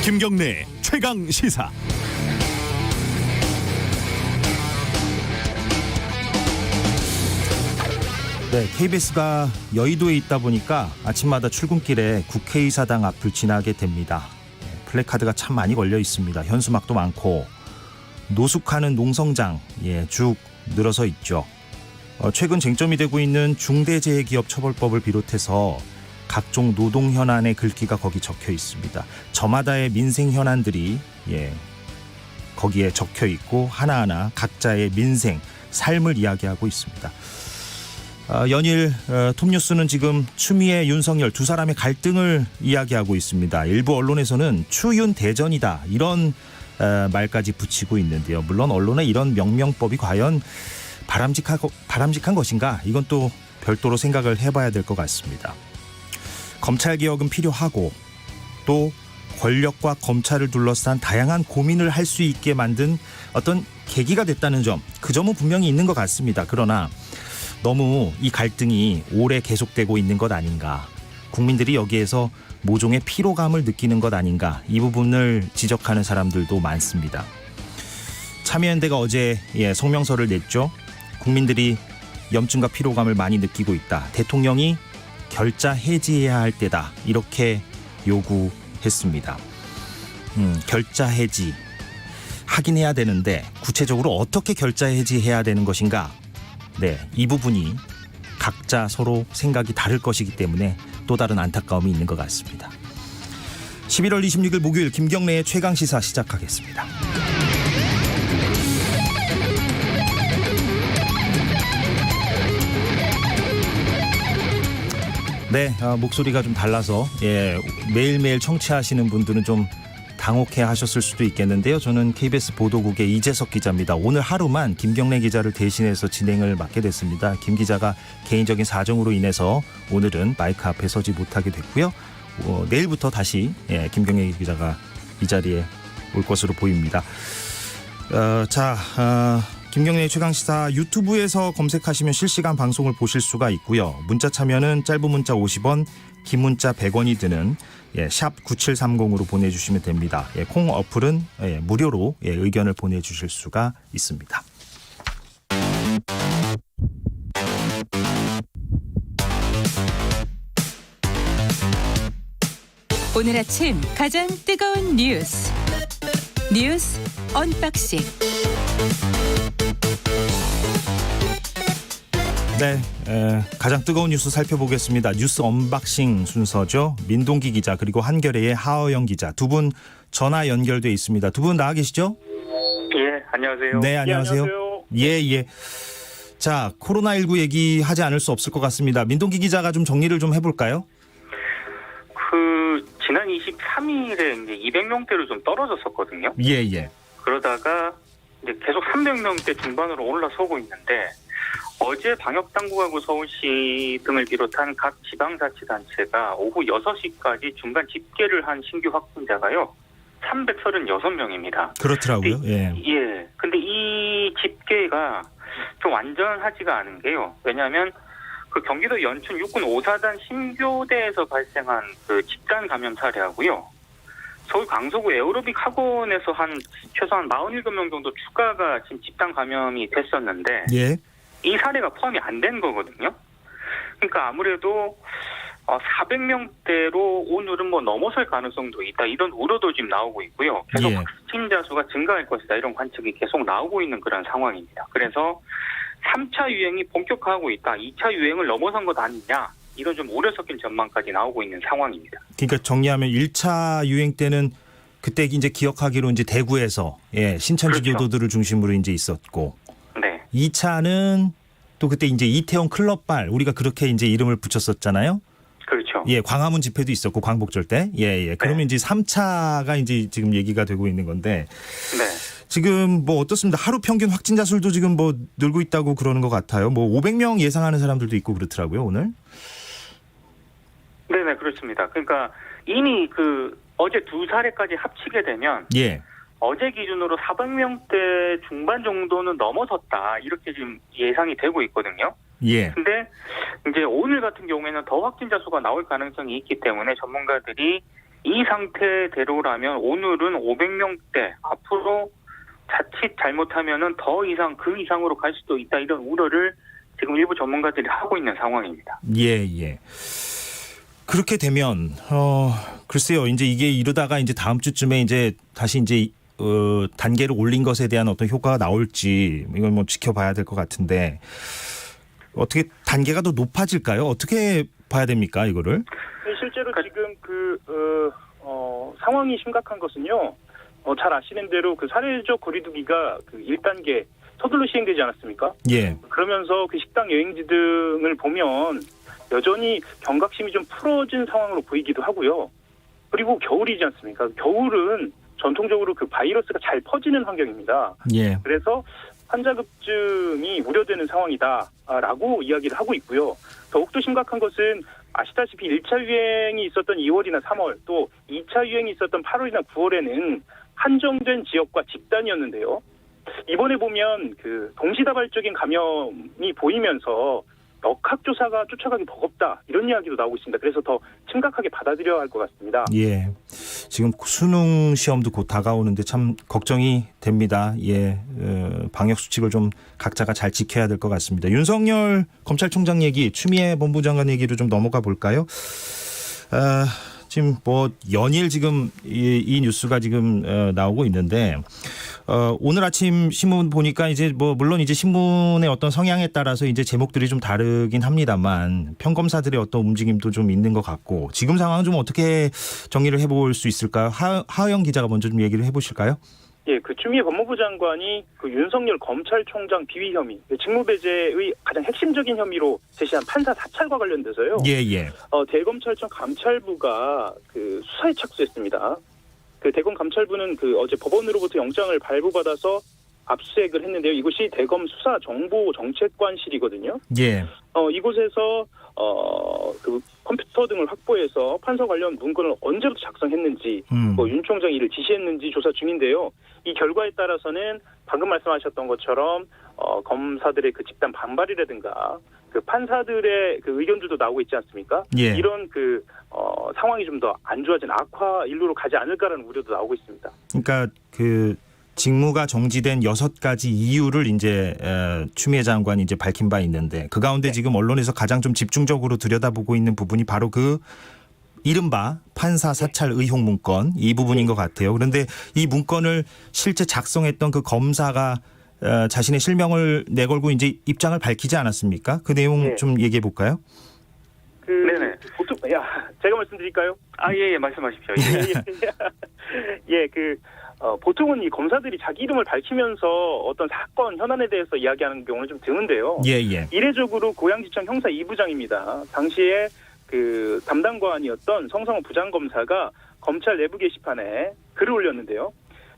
김경래 최강 시사. 네, KBS가 여의도에 있다 보니까 아침마다 출근길에 국회의사당 앞을 지나게 됩니다. 플래카드가 참 많이 걸려 있습니다. 현수막도 많고 노숙하는 농성장 쭉 늘어서 있죠. 최근 쟁점이 되고 있는 중대재해기업처벌법을 비롯해서 각종 노동 현안의 글귀가 거기 적혀 있습니다. 저마다의 민생 현안들이 거기에 적혀 있고 하나하나 각자의 민생, 삶을 이야기하고 있습니다. 연일 톱뉴스는 지금 추미애, 윤석열 두 사람의 갈등을 이야기하고 있습니다. 일부 언론에서는 추윤 대전이다 이런 말까지 붙이고 있는데요. 물론 언론의 이런 명명법이 과연 바람직한 것인가? 이건 또 별도로 생각을 해봐야 될 것 같습니다. 검찰개혁은 필요하고 또 권력과 검찰을 둘러싼 다양한 고민을 할 수 있게 만든 어떤 계기가 됐다는 점, 그 점은 분명히 있는 것 같습니다. 그러나 너무 이 갈등이 오래 계속되고 있는 것 아닌가, 국민들이 여기에서 모종의 피로감을 느끼는 것 아닌가, 이 부분을 지적하는 사람들도 많습니다. 참여연대가 어제 성명서를 냈죠. 국민들이 염증과 피로감을 많이 느끼고 있다. 대통령이 결자 해지해야 할 때다. 이렇게 요구했습니다. 결자 해지 하긴 해야 되는데 구체적으로 어떻게 결자 해지해야 되는 것인가? 네, 이 부분이 각자 서로 생각이 다를 것이기 때문에 또 다른 안타까움이 있는 것 같습니다. 11월 26일 목요일 김경래의 최강시사 시작하겠습니다. 네, 목소리가 좀 달라서 매일매일 청취하시는 분들은 좀 당혹해 하셨을 수도 있겠는데요. 저는 KBS 보도국의 이재석 기자입니다. 오늘 하루만 김경래 기자를 대신해서 진행을 맡게 됐습니다. 김 기자가 개인적인 사정으로 인해서 오늘은 마이크 앞에 서지 못하게 됐고요. 내일부터 다시 김경래 기자가 이 자리에 올 것으로 보입니다. 김경래 최강시사 유튜브에서 검색하시면 실시간 방송을 보실 수가 있고요. 문자 참여는 짧은 문자 50원, 긴 문자 100원이 드는 샵 9730으로 보내주시면 됩니다. 콩 어플은 무료로 의견을 보내주실 수가 있습니다. 오늘 아침 가장 뜨거운 뉴스 언박싱. 네, 가장 뜨거운 뉴스 살펴보겠습니다. 뉴스 언박싱 순서죠. 민동기 기자 그리고 한겨레의 하어영 기자 두 분 전화 연결돼 있습니다. 두 분 나와 계시죠? 예, 안녕하세요. 네, 안녕하세요. 예. 자, 코로나19 얘기하지 않을 수 없을 것 같습니다. 민동기 기자가 좀 정리를 좀 해볼까요? 지난 23일에 이제 200명대로 좀 떨어졌었거든요. 예. 그러다가 이제 계속 300명대 중반으로 올라서고 있는데, 어제 방역당국하고 서울시 등을 비롯한 각 지방자치단체가 오후 6시까지 중간 집계를 한 신규 확진자가요 336명입니다. 그렇더라고요. 예. 근데 이 집계가 좀 완전하지가 않은 게요. 왜냐하면 그 경기도 연천 육군 5사단 신교대에서 발생한 그 집단 감염 사례하고요, 서울 강서구 에어로빅 학원에서 최소한 47명 정도 추가가 지금 집단 감염이 됐었는데, 이 사례가 포함이 안 된 거거든요. 그러니까 아무래도 400명대로 오늘은 넘어설 가능성도 있다, 이런 우려도 지금 나오고 있고요. 계속 확진자 수가 증가할 것이다, 이런 관측이 계속 나오고 있는 그런 상황입니다. 그래서 3차 유행이 본격화하고 있다, 2차 유행을 넘어선 것 아니냐, 이런 좀 우려 섞인 전망까지 나오고 있는 상황입니다. 그러니까 정리하면 1차 유행 때는 그때 이제 기억하기로 이제 대구에서 신천지 그렇죠. 교도들을 중심으로 이제 있었고, 네. 2차는 또 그때 이제 이태원 클럽발, 우리가 그렇게 이제 이름을 붙였었잖아요. 그렇죠. 광화문 집회도 있었고 광복절 때. 그러면 이제 3차가 이제 지금 얘기가 되고 있는 건데. 네. 지금 어떻습니다. 하루 평균 확진자 수도 지금 늘고 있다고 그러는 것 같아요. 500명 예상하는 사람들도 있고 그렇더라고요, 오늘. 네네, 그렇습니다. 그러니까 이미 어제 두 사례까지 합치게 되면 어제 기준으로 400명대 중반 정도는 넘어섰다, 이렇게 지금 예상이 되고 있거든요. 근데 이제 오늘 같은 경우에는 더 확진자 수가 나올 가능성이 있기 때문에 전문가들이 이 상태대로라면 오늘은 500명대 앞으로 자칫 잘못하면은 더 이상 그 이상으로 갈 수도 있다 이런 우려를 지금 일부 전문가들이 하고 있는 상황입니다. 예. 그렇게 되면 글쎄요. 이제 이게 이러다가 이제 다음 주쯤에 이제 다시 이제 단계를 올린 것에 대한 어떤 효과가 나올지 이건 뭐 지켜봐야 될 것 같은데 어떻게 단계가 더 높아질까요? 어떻게 봐야 됩니까, 이거를? 실제로 지금 상황이 심각한 것은요. 잘 아시는 대로 그 사회적 거리두기가 그 1단계 서둘러 시행되지 않았습니까? 예. 그러면서 그 식당 여행지 등을 보면 여전히 경각심이 좀 풀어진 상황으로 보이기도 하고요. 그리고 겨울이지 않습니까? 겨울은 전통적으로 그 바이러스가 잘 퍼지는 환경입니다. 예. 그래서 환자 급증이 우려되는 상황이다라고 이야기를 하고 있고요. 더욱더 심각한 것은 아시다시피 1차 유행이 있었던 2월이나 3월 또 2차 유행이 있었던 8월이나 9월에는 한정된 지역과 집단이었는데요. 이번에 보면 그 동시다발적인 감염이 보이면서 역학조사가 쫓아가기 버겁다 이런 이야기도 나오고 있습니다. 그래서 더 심각하게 받아들여야 할 것 같습니다. 예. 지금 수능 시험도 곧 다가오는데 참 걱정이 됩니다. 예. 방역 수칙을 좀 각자가 잘 지켜야 될 것 같습니다. 윤석열 검찰총장 얘기, 추미애 법무장관 얘기로 좀 넘어가 볼까요? 지금 뭐 연일 지금 이 뉴스가 지금 나오고 있는데 오늘 아침 신문 보니까 이제 뭐 물론 이제 신문의 어떤 성향에 따라서 이제 제목들이 좀 다르긴 합니다만 평검사들의 어떤 움직임도 좀 있는 것 같고 지금 상황은 좀 어떻게 정리를 해볼 수 있을까요? 하영 기자가 먼저 좀 얘기를 해보실까요? 예, 그 추미애 법무부 장관이 그 윤석열 검찰총장 비위 혐의, 직무배제의 가장 핵심적인 혐의로 제시한 판사 사찰과 관련돼서요. 예. 대검찰청 감찰부가 그 수사에 착수했습니다. 그 대검 감찰부는 그 어제 법원으로부터 영장을 발부받아서 압수수색을 했는데요. 이곳이 대검 수사정보정책관실이거든요. 예. 이곳에서 그 컴퓨터 등을 확보해서 판사 관련 문건을 언제부터 작성했는지, 뭐 윤 총장이 이를 지시했는지 조사 중인데요. 이 결과에 따라서는 방금 말씀하셨던 것처럼 검사들의 그 집단 반발이라든가 그 판사들의 그 의견들도 나오고 있지 않습니까? 예. 이런 그 상황이 좀 더 안 좋아진 악화 일로로 가지 않을까라는 우려도 나오고 있습니다. 그러니까 그 직무가 정지된 6가지 이유를 이제 추미애 장관이 이제 밝힌 바 있는데 그 가운데 지금 언론에서 가장 좀 집중적으로 들여다보고 있는 부분이 바로 그 이른바 판사 사찰 의혹 문건 이 부분인 것 같아요. 그런데 이 문건을 실제 작성했던 그 검사가 자신의 실명을 내걸고 이제 입장을 밝히지 않았습니까? 그 내용 좀 얘기해 볼까요? 네네. 보통 제가 말씀드릴까요? 예, 말씀하십시오. 보통은 이 검사들이 자기 이름을 밝히면서 어떤 사건 현안에 대해서 이야기하는 경우는 좀 드문데요. 예. 이례적으로 고양지청 형사 2부장입니다. 당시에 그 담당관이었던 성성호 부장검사가 검찰 내부 게시판에 글을 올렸는데요.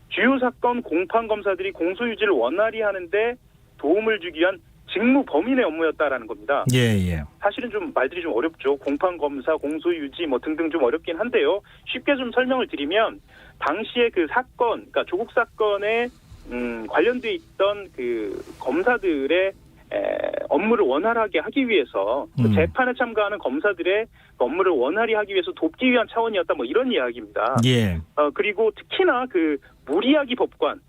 주요 사건 공판 검사들이 공소유지를 원활히 하는데 도움을 주기 위한 직무 범인의 업무였다라는 겁니다. 예. 사실은 좀 말들이 좀 어렵죠. 공판 검사, 공소유지 뭐 등등 좀 어렵긴 한데요. 쉽게 좀 설명을 드리면 당시에 그 사건, 그러니까 조국 사건에 관련돼 있던 그 검사들의 업무를 원활하게 하기 위해서 재판에 참가하는 검사들의 업무를 원활히 하기 위해서 돕기 위한 차원이었다. 뭐 이런 이야기입니다. 예. 그리고 특히나 그 무리야기 법관,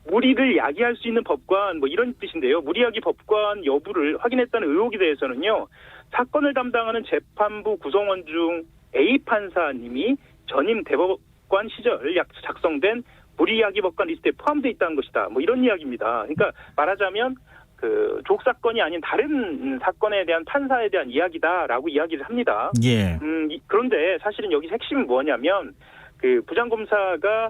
무리를 야기할 수 있는 법관 뭐 이런 뜻인데요. 무리야기 법관 여부를 확인했다는 의혹에 대해서는요. 사건을 담당하는 재판부 구성원 중 A 판사님이 전임 대법관 시절 작성된 무리야기 법관 리스트에 포함되어 있다는 것이다. 뭐 이런 이야기입니다. 그러니까 말하자면 그 조국 사건이 아닌 다른 사건에 대한 판사에 대한 이야기다라고 이야기를 합니다. 예. 그런데 사실은 여기서 핵심이 뭐냐면 그 부장검사가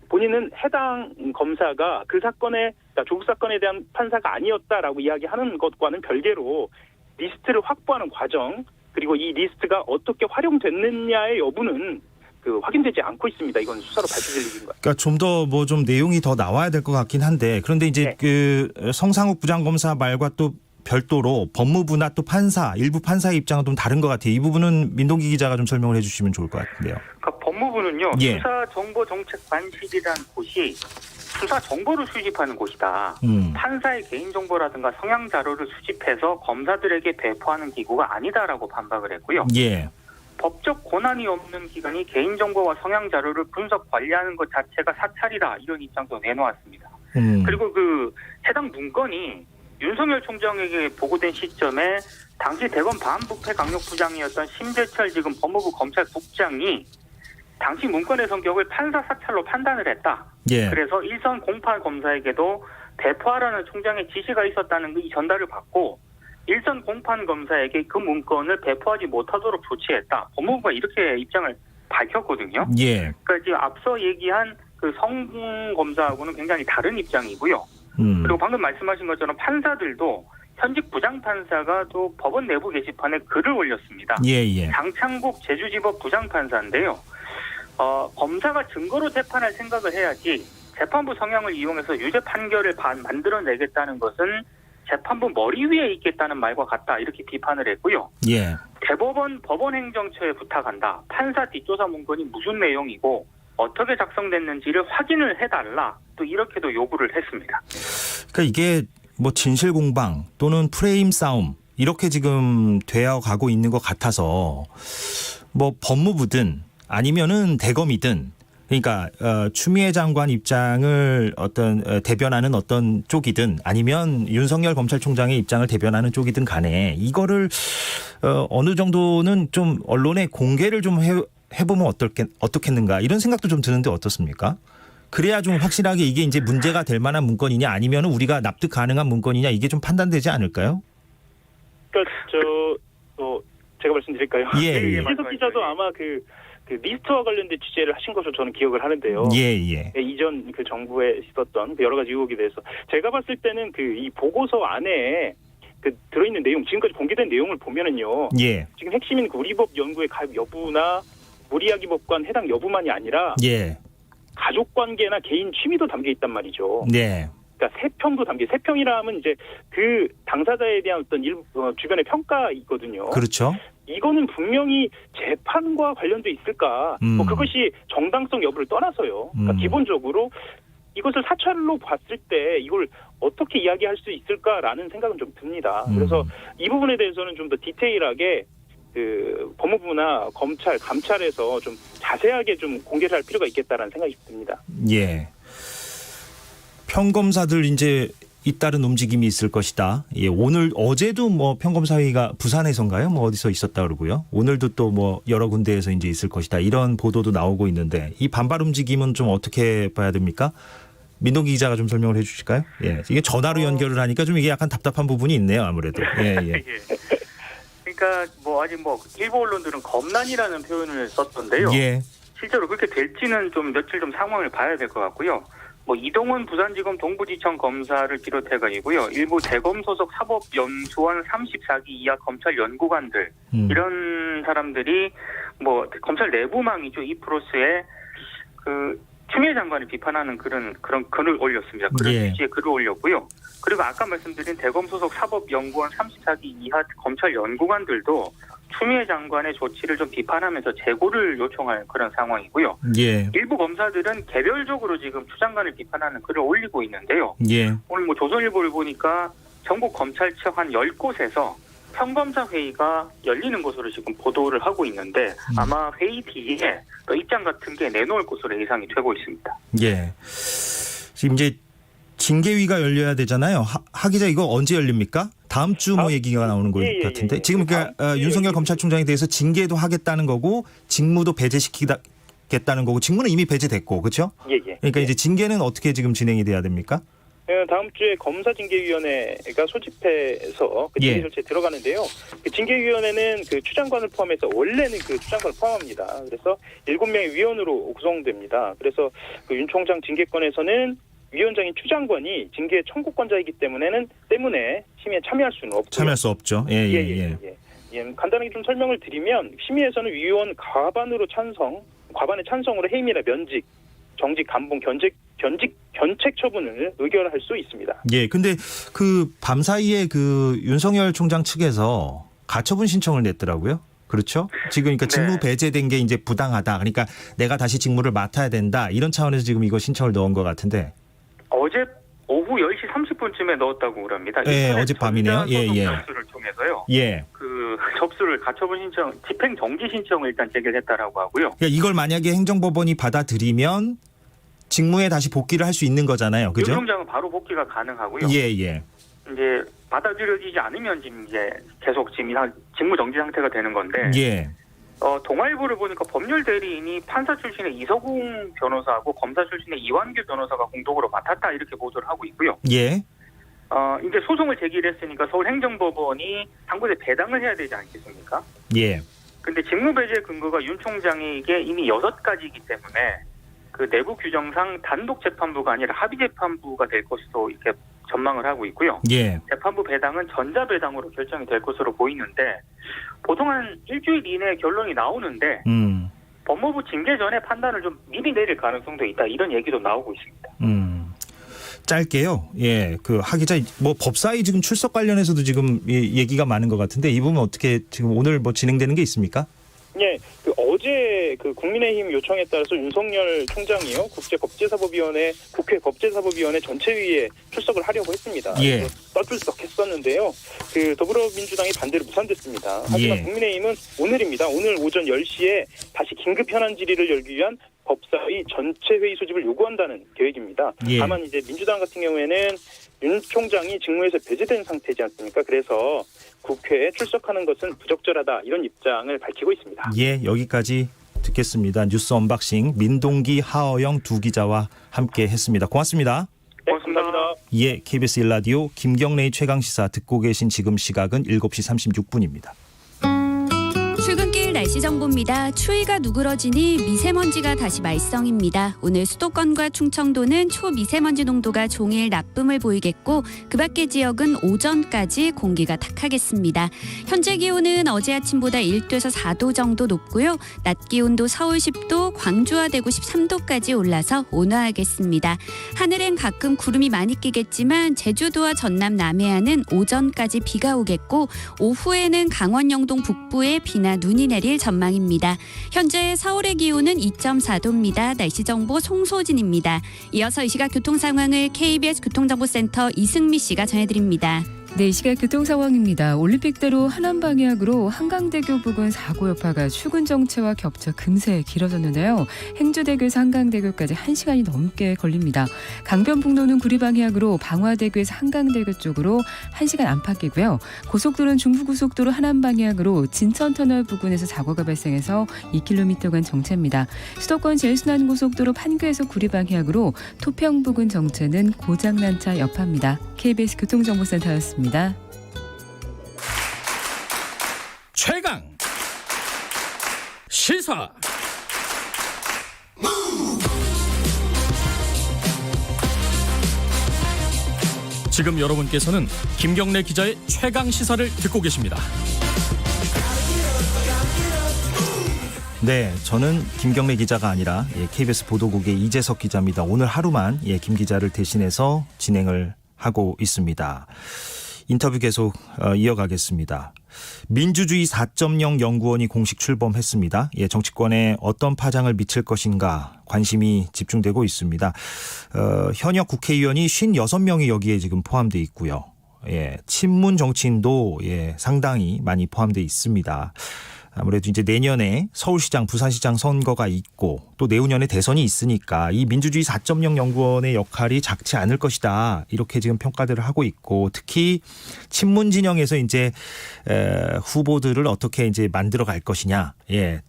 본인은 해당 검사가 그 사건에 그러니까 조국 사건에 대한 판사가 아니었다라고 이야기하는 것과는 별개로 리스트를 확보하는 과정 그리고 이 리스트가 어떻게 활용됐느냐의 여부는 그 확인되지 않고 있습니다. 이건 수사로 밝혀질 일인 것 같아요. 그러니까 좀 더 뭐 좀 내용이 더 나와야 될 것 같긴 한데 그런데 이제 그 성상욱 부장검사 말과 또 별도로 법무부나 또 판사 일부 판사의 입장은 좀 다른 것 같아요. 이 부분은 민동기 기자가 좀 설명을 해주시면 좋을 것 같은데요. 그러니까 법무부는요. 예. 수사정보정책관실이라는 곳이 수사 정보를 수집하는 곳이다. 판사의 개인정보라든가 성향 자료를 수집해서 검사들에게 배포하는 기구가 아니다라고 반박을 했고요. 예. 법적 권한이 없는 기관이 개인정보와 성향 자료를 분석 관리하는 것 자체가 사찰이다 이런 입장도 내놓았습니다. 그리고 그 해당 문건이 윤석열 총장에게 보고된 시점에 당시 대검 반부패강력부장이었던 심재철 지금 법무부 검찰국장이 당시 문건의 성격을 판사 사찰로 판단을 했다. 예. 그래서 일선 공판 검사에게도 배포하라는 총장의 지시가 있었다는 이 전달을 받고 일선 공판 검사에게 그 문건을 배포하지 못하도록 조치했다. 법무부가 이렇게 입장을 밝혔거든요. 예. 그러니까 지금 앞서 얘기한 그 성 검사하고는 굉장히 다른 입장이고요. 그리고 방금 말씀하신 것처럼 판사들도 현직 부장판사가 또 법원 내부 게시판에 글을 올렸습니다. 예. 장창국 제주지법 부장판사인데요. 검사가 증거로 재판할 생각을 해야지 재판부 성향을 이용해서 유죄 판결을 만들어내겠다는 것은 재판부 머리 위에 있겠다는 말과 같다 이렇게 비판을 했고요. 예. 대법원 법원행정처에 부탁한다. 판사 뒷조사 문건이 무슨 내용이고 어떻게 작성됐는지를 확인을 해달라. 또 이렇게도 요구를 했습니다. 그러니까 이게 뭐 진실 공방 또는 프레임 싸움 이렇게 지금 되어 가고 있는 것 같아서 뭐 법무부든 아니면은 대검이든 그러니까 추미애 장관 입장을 어떤 대변하는 어떤 쪽이든 아니면 윤석열 검찰총장의 입장을 대변하는 쪽이든 간에 이거를 어느 정도는 좀 언론에 공개를 좀 해보면 어떻겠는가 이런 생각도 좀 드는데 어떻습니까? 그래야 좀 확실하게 이게 이제 문제가 될 만한 문건이냐 아니면 우리가 납득 가능한 문건이냐 이게 좀 판단되지 않을까요? 그러니까 제가 말씀드릴까요? 예. 이재석 기자도 아마 그 리스트와 관련된 취재를 하신 것으로 저는 기억을 하는데요. 예. 이전 그 정부에 있었던 그 여러 가지 의혹에 대해서 제가 봤을 때는 그 이 보고서 안에 그 들어있는 내용 지금까지 공개된 내용을 보면은요. 예. 지금 핵심인 그 우리법 연구의 가입 여부나 무리야기 법관 해당 여부만이 아니라 예. 가족 관계나 개인 취미도 담겨 있단 말이죠. 네. 그러니까 세평도 세평이라 하면 이제 그 당사자에 대한 어떤 주변의 평가이거든요. 그렇죠. 이거는 분명히 재판과 관련돼 있을까? 뭐 그것이 정당성 여부를 떠나서요. 그러니까 기본적으로 이것을 사찰로 봤을 때 이걸 어떻게 이야기할 수 있을까라는 생각은 좀 듭니다. 그래서 이 부분에 대해서는 좀 더 디테일하게 그 법무부나 검찰, 감찰에서 좀 자세하게 좀 공개를 할 필요가 있겠다라는 생각이 듭니다. 예. 평검사들 이제 잇따른 움직임이 있을 것이다. 예, 어제도 뭐 평검사회의가 부산에서인가요? 뭐 어디서 있었다 그러고요. 오늘도 또 뭐 여러 군데에서 이제 있을 것이다. 이런 보도도 나오고 있는데 이 반발 움직임은 좀 어떻게 봐야 됩니까? 민동기 기자가 좀 설명을 해 주실까요? 예. 이게 전화로 연결을 하니까 좀 이게 약간 답답한 부분이 있네요, 아무래도. 예. 그러니까 아직 일부 언론들은 검난이라는 표현을 썼던데요. 예. 실제로 그렇게 될지는 좀 며칠 좀 상황을 봐야 될 것 같고요. 이동훈 부산지검 동부지청 검사를 비롯해가지고요. 일부 대검 소속 사법연수원 34기 이하 검찰 연구관들 이런 사람들이 검찰 내부망이죠. 2%의 그 추미애 장관을 비판하는 그런 글을 올렸습니다. 그런 취지의 글을 올렸고요. 그리고 아까 말씀드린 대검 소속 사법연구원 34기 이하 검찰 연구관들도 추미애 장관의 조치를 좀 비판하면서 재고를 요청할 그런 상황이고요. 예. 일부 검사들은 개별적으로 지금 추 장관을 비판하는 글을 올리고 있는데요. 예. 오늘 조선일보를 보니까 전국 검찰청 한 10곳에서 평검사 회의가 열리는 것으로 지금 보도를 하고 있는데 아마 회의 뒤에 또 입장 같은 게 내놓을 것으로 예상이 되고 있습니다. 예. 지금 이제 징계위가 열려야 되잖아요. 하 기자 이거 언제 열립니까? 다음 주 얘기가 나오는 것 같은데 지금 그러니까 윤석열 검찰총장에 대해서 징계도 하겠다는 거고 직무도 배제시키겠다는 거고 직무는 이미 배제됐고 그렇죠? 예. 그러니까 이제 징계는 어떻게 지금 진행이 돼야 됩니까? 다음 주에 검사징계위원회가 소집해서 그 징계 절차에 들어가는데요. 그 징계위원회는 그 추 장관을 포함해서 원래는 그 추 장관을 포함합니다. 그래서 7명의 위원으로 구성됩니다. 그래서 그 윤 총장 징계권에서는 위원장인 추 장관이 징계 청구권자이기 때문에 심의에 참여할 수는 없고요. 참여할 수 없죠. 예. 간단하게 좀 설명을 드리면 심의에서는 위원 과반의 찬성으로 해임이나 면직, 정직, 감봉, 견책 처분을 의결할 수 있습니다. 예. 근데 그 밤 사이에 그 윤석열 총장 측에서 가처분 신청을 냈더라고요. 그렇죠? 지금 그러니까 직무 배제된 게 이제 부당하다. 그러니까 내가 다시 직무를 맡아야 된다. 이런 차원에서 지금 이거 신청을 넣은 것 같은데. 오후 10시 30분쯤에 넣었다고 그럽니다. 예, 인터넷 어젯밤이네요. 예, 예. 접수를 통해서요. 예. 그 접수를 가처분 신청, 집행 정지 신청을 일단 제기했다라고 하고요. 그러니까 이걸 만약에 행정법원이 받아들이면 직무에 다시 복귀를 할 수 있는 거잖아요. 그죠? 유병장은 바로 복귀가 가능하고요. 예, 예. 이제 받아들여지지 않으면 지금 이제 계속 지금 직무 정지 상태가 되는 건데. 예. 동아일보를 보니까 법률 대리인이 판사 출신의 이서궁 변호사하고 검사 출신의 이완규 변호사가 공동으로 맡았다 이렇게 보도를 하고 있고요. 예. 이제 소송을 제기를 했으니까 서울행정법원이 당국에 배당을 해야 되지 않겠습니까? 예. 근데 직무배제 근거가 윤 총장에게 이미 6가지이기 때문에 그 내부 규정상 단독 재판부가 아니라 합의 재판부가 될 것으로 이렇게 전망을 하고 있고요. 예. 재판부 배당은 전자배당으로 결정이 될 것으로 보이는데 보통 한 일주일 이내에 결론이 나오는데 법무부 징계 전에 판단을 좀 미리 내릴 가능성도 있다 이런 얘기도 나오고 있습니다. 짧게요. 예, 그 하 기자 뭐 법사위 지금 출석 관련해서도 지금 얘기가 많은 것 같은데 이 부분 어떻게 지금 오늘 뭐 진행되는 게 있습니까? 예, 어제 국민의힘 요청에 따라서 윤석열 총장이요 국제법제사법위원회 국회 법제사법위원회 전체회의에 출석을 하려고 했습니다. 예. 떠출석했었는데요. 더불어민주당이 반대로 무산됐습니다. 하지만 예. 국민의힘은 오늘입니다. 오늘 오전 10시에 다시 긴급 현안 질의를 열기 위한 법사위 전체 회의 소집을 요구한다는 계획입니다. 예. 다만 이제 민주당 같은 경우에는 윤 총장이 직무에서 배제된 상태지 않습니까? 그래서 국회에 출석하는 것은 부적절하다 이런 입장을 밝히고 있습니다. 예, 여기까지 듣겠습니다. 뉴스 언박싱 민동기 하어영 두 기자와 함께 했습니다. 고맙습니다. 네, 감사합니다. 예, KBS 1라디오 김경래의 최강시사 듣고 계신 지금 시각은 7시 36분입니다. 출근길 날씨 정보입니다. 추위가 누그러지니 미세먼지가 다시 말썽입니다. 오늘 수도권과 충청도는 초미세먼지 농도가 종일 나쁨을 보이겠고 그 밖의 지역은 오전까지 공기가 탁하겠습니다. 현재 기온은 어제 아침보다 1도에서 4도 정도 높고요. 낮 기온도 서울 10도, 광주와 대구 13도까지 올라서 온화하겠습니다. 하늘엔 가끔 구름이 많이 끼겠지만 제주도와 전남 남해안은 오전까지 비가 오겠고 오후에는 강원 영동 북부에 비나 눈이 내릴 전망입니다. 현재 서울의 기온은 2.4도입니다. 날씨 정보 송소진입니다. 이어서 이 시각 교통 상황을 KBS 교통정보센터 이승미 씨가 전해드립니다. 네, 이 시각 교통 상황입니다. 올림픽대로 하남 방향으로 한강대교 부근 사고 여파가 출근 정체와 겹쳐 금세 길어졌는데요. 행주대교에서 한강대교까지 1시간이 넘게 걸립니다. 강변북로는 구리 방향으로 방화대교에서 한강대교 쪽으로 1시간 안팎이고요. 고속도로는 중부고속도로 하남 방향으로 진천터널 부근에서 사고가 발생해서 2km간 정체입니다. 수도권 제일순환고속도로 판교에서 구리 방향으로 토평 부근 정체는 고장난 차 여파입니다. KBS 교통정보센터였습니다. 최강 시사. 지금 여러분께서는 김경래 기자의 최강 시사를 듣고 계십니다. 네, 저는 김경래 기자가 아니라 KBS 보도국의 이재석 기자입니다. 오늘 하루만 김 기자를 대신해서 진행을 하고 있습니다. 인터뷰 계속 이어가겠습니다. 민주주의 4.0 연구원이 공식 출범했습니다. 정치권에 어떤 파장을 미칠 것인가 관심이 집중되고 있습니다. 현역 국회의원이 56명이 여기에 지금 포함되어 있고요. 친문 정치인도 상당히 많이 포함되어 있습니다. 아무래도 이제 내년에 서울시장, 부산시장 선거가 있고 또 내후년에 대선이 있으니까 이 민주주의 4.0 연구원의 역할이 작지 않을 것이다. 이렇게 지금 평가들을 하고 있고 특히 친문 진영에서 이제 후보들을 어떻게 이제 만들어 갈 것이냐.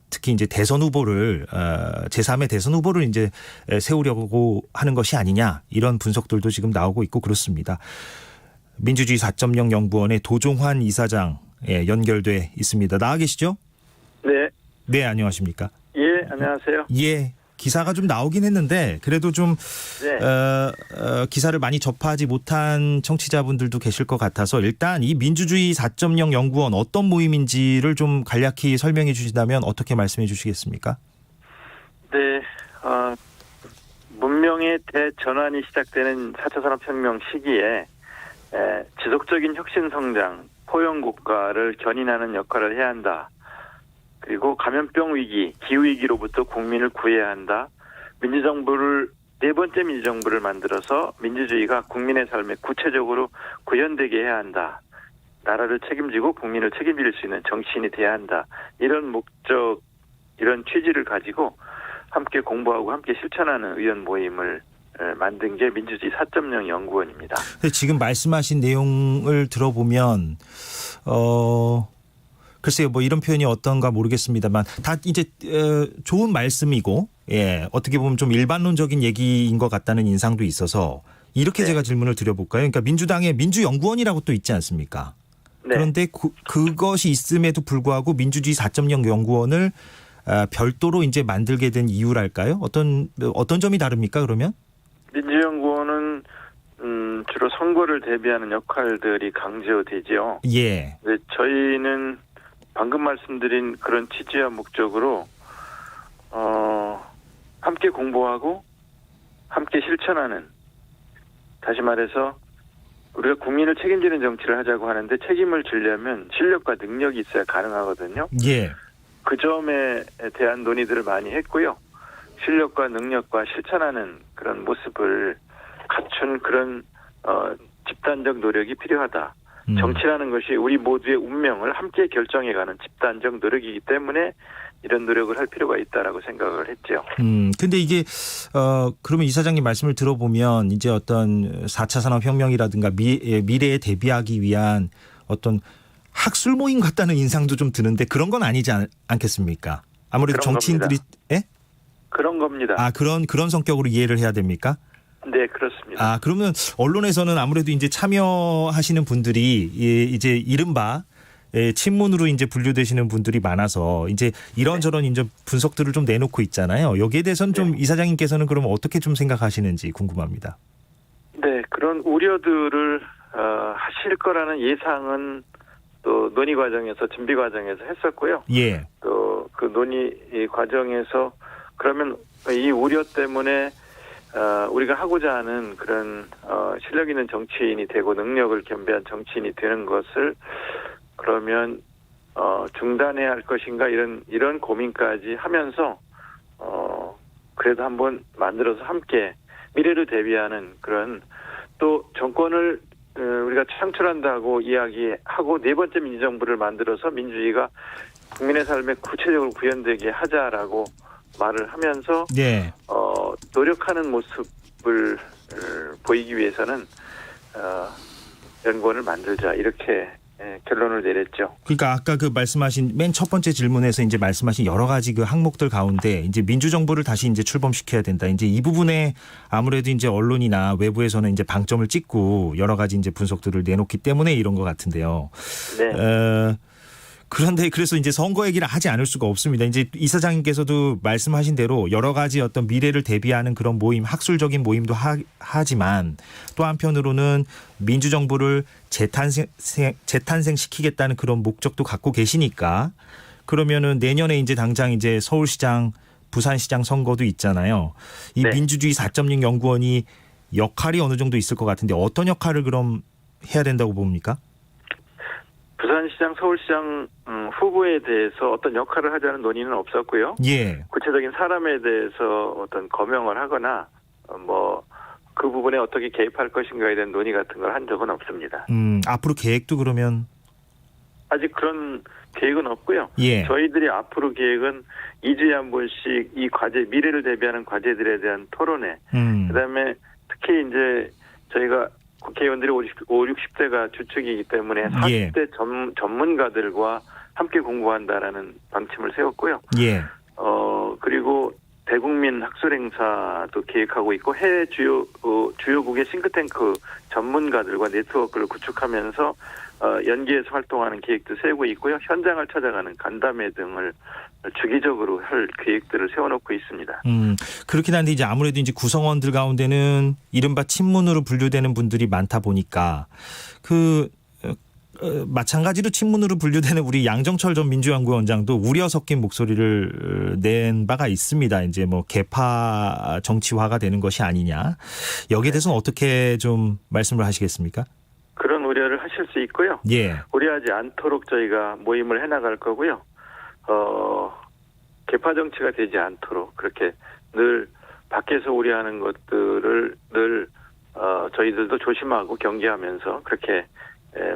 특히 이제 대선 후보를 제3의 대선 후보를 이제 세우려고 하는 것이 아니냐. 이런 분석들도 지금 나오고 있고 그렇습니다. 민주주의 4.0 연구원의 도종환 이사장 연결돼 있습니다. 나와 계시죠? 네. 네, 안녕하십니까? 예, 안녕하세요. 예, 기사가 좀 나오긴 했는데 그래도 좀 네. 기사를 많이 접하지 못한 청취자분들도 계실 것 같아서 일단 이 민주주의 4.0 연구원 어떤 모임인지를 좀 간략히 설명해 주신다면 어떻게 말씀해 주시겠습니까? 네. 문명의 대전환이 시작되는 4차 산업혁명 시기에 지속적인 혁신 성장, 포용 국가를 견인하는 역할을 해야 한다. 그리고 감염병 위기, 기후 위기로부터 국민을 구해야 한다. 민주정부를 네 번째 민주정부를 만들어서 민주주의가 국민의 삶에 구체적으로 구현되게 해야 한다. 나라를 책임지고 국민을 책임질 수 있는 정치인이 돼야 한다. 이런 목적, 이런 취지를 가지고 함께 공부하고 함께 실천하는 의원 모임을 만든 게 민주주의 4.0 연구원입니다. 지금 말씀하신 내용을 들어보면 글쎄요, 뭐 이런 표현이 어떤가 모르겠습니다만 다 이제 좋은 말씀이고, 예, 어떻게 보면 좀 일반론적인 얘기인 것 같다는 인상도 있어서 이렇게 네. 제가 질문을 드려볼까요? 그러니까 민주당의 민주연구원이라고 또 있지 않습니까? 네. 그런데 그것이 있음에도 불구하고 민주주의 4.0 연구원을 별도로 이제 만들게 된 이유랄까요? 어떤 점이 다릅니까? 그러면? 민주연구원은 주로 선거를 대비하는 역할들이 강조되죠. 예. 네, 저희는 방금 말씀드린 그런 취지와 목적으로 함께 공부하고 함께 실천하는, 다시 말해서 우리가 국민을 책임지는 정치를 하자고 하는데 책임을 지려면 실력과 능력이 있어야 가능하거든요. 예. 그 점에 대한 논의들을 많이 했고요. 실력과 능력과 실천하는 그런 모습을 갖춘 그런 집단적 노력이 필요하다. 정치라는 것이 우리 모두의 운명을 함께 결정해가는 집단적 노력이기 때문에 이런 노력을 할 필요가 있다라고 생각을 했죠. 근데 이게 그러면 이사장님 말씀을 들어보면 이제 어떤 4차 산업혁명이라든가 미래에 대비하기 위한 어떤 학술 모임 같다는 인상도 좀 드는데 그런 건 아니지 않겠습니까? 아무래도 그런 정치인들이 예? 그런 겁니다. 아, 그런 성격으로 이해를 해야 됩니까? 네, 그렇습니다. 아, 그러면 언론에서는 아무래도 이제 참여하시는 분들이 이제 이른바 친문으로 이제 분류되시는 분들이 많아서 이제 이런저런 이제 분석들을 좀 내놓고 있잖아요. 여기에 대해서는 좀 이사장님께서는 그러면 어떻게 좀 생각하시는지 궁금합니다. 네, 그런 우려들을 하실 거라는 예상은 또 논의 과정에서 준비 과정에서 했었고요. 예. 또 그 논의 과정에서 그러면 이 우려 때문에 우리가 하고자 하는 그런 실력 있는 정치인이 되고 능력을 겸비한 정치인이 되는 것을 그러면 중단해야 할 것인가 이런 고민까지 하면서 그래도 한번 만들어서 함께 미래를 대비하는 그런 또 정권을 우리가 창출한다고 이야기하고 네 번째 민주정부를 만들어서 민주주의가 국민의 삶에 구체적으로 구현되게 하자라고 말을 하면서 네. 노력하는 모습을 보이기 위해서는 연구원을 만들자 이렇게 결론을 내렸죠. 그러니까 아까 그 말씀하신 맨 첫 번째 질문에서 이제 말씀하신 여러 가지 그 항목들 가운데 이제 민주정부를 다시 이제 출범시켜야 된다. 이제 이 부분에 아무래도 이제 언론이나 외부에서는 이제 방점을 찍고 여러 가지 이제 분석들을 내놓기 때문에 이런 것 같은데요. 네. 그런데 그래서 이제 선거 얘기를 하지 않을 수가 없습니다. 이제 이사장님께서도 말씀하신 대로 여러 가지 어떤 미래를 대비하는 그런 모임, 학술적인 모임도 하지만 또 한편으로는 민주정부를 재탄생시키겠다는 그런 목적도 갖고 계시니까 그러면은 내년에 이제 당장 이제 서울시장, 부산시장 선거도 있잖아요. 이 네. 민주주의 4.0 연구원이 역할이 어느 정도 있을 것 같은데 어떤 역할을 그럼 해야 된다고 봅니까? 부산시장, 서울시장 후보에 대해서 어떤 역할을 하자는 논의는 없었고요. 예. 구체적인 사람에 대해서 어떤 거명을 하거나 그 부분에 어떻게 개입할 것인가에 대한 논의 같은 걸 한 적은 없습니다. 앞으로 계획도 그러면 아직 그런 계획은 없고요. 예. 저희들이 앞으로 계획은 2주에 한 번씩 이 과제, 미래를 대비하는 과제들에 대한 토론회, 그다음에 특히 이제 저희가 국회의원들이 50, 60대가 주축이기 때문에 40대 전문가들과 함께 공부한다라는 방침을 세웠고요. 예. 그리고 대국민 학술 행사도 계획하고 있고 해외 주요국의 싱크탱크 전문가들과 네트워크를 구축하면서 연계해서 활동하는 계획도 세우고 있고요. 현장을 찾아가는 간담회 등을 주기적으로 할 계획들을 세워놓고 있습니다. 그렇긴 한데 이제 아무래도 이제 구성원들 가운데는 이른바 친문으로 분류되는 분들이 많다 보니까 마찬가지로 친문으로 분류되는 우리 양정철 전 민주연구원장도 우려 섞인 목소리를 낸 바가 있습니다. 이제 뭐 개파 정치화가 되는 것이 아니냐. 여기에 대해서는 어떻게 좀 말씀을 하시겠습니까? 그런 우려를 하실 수 있고요. 예. 우려하지 않도록 저희가 모임을 해나갈 거고요. 개파 정치가 되지 않도록 그렇게 늘 밖에서 우려하는 것들을 늘 저희들도 조심하고 경계하면서 그렇게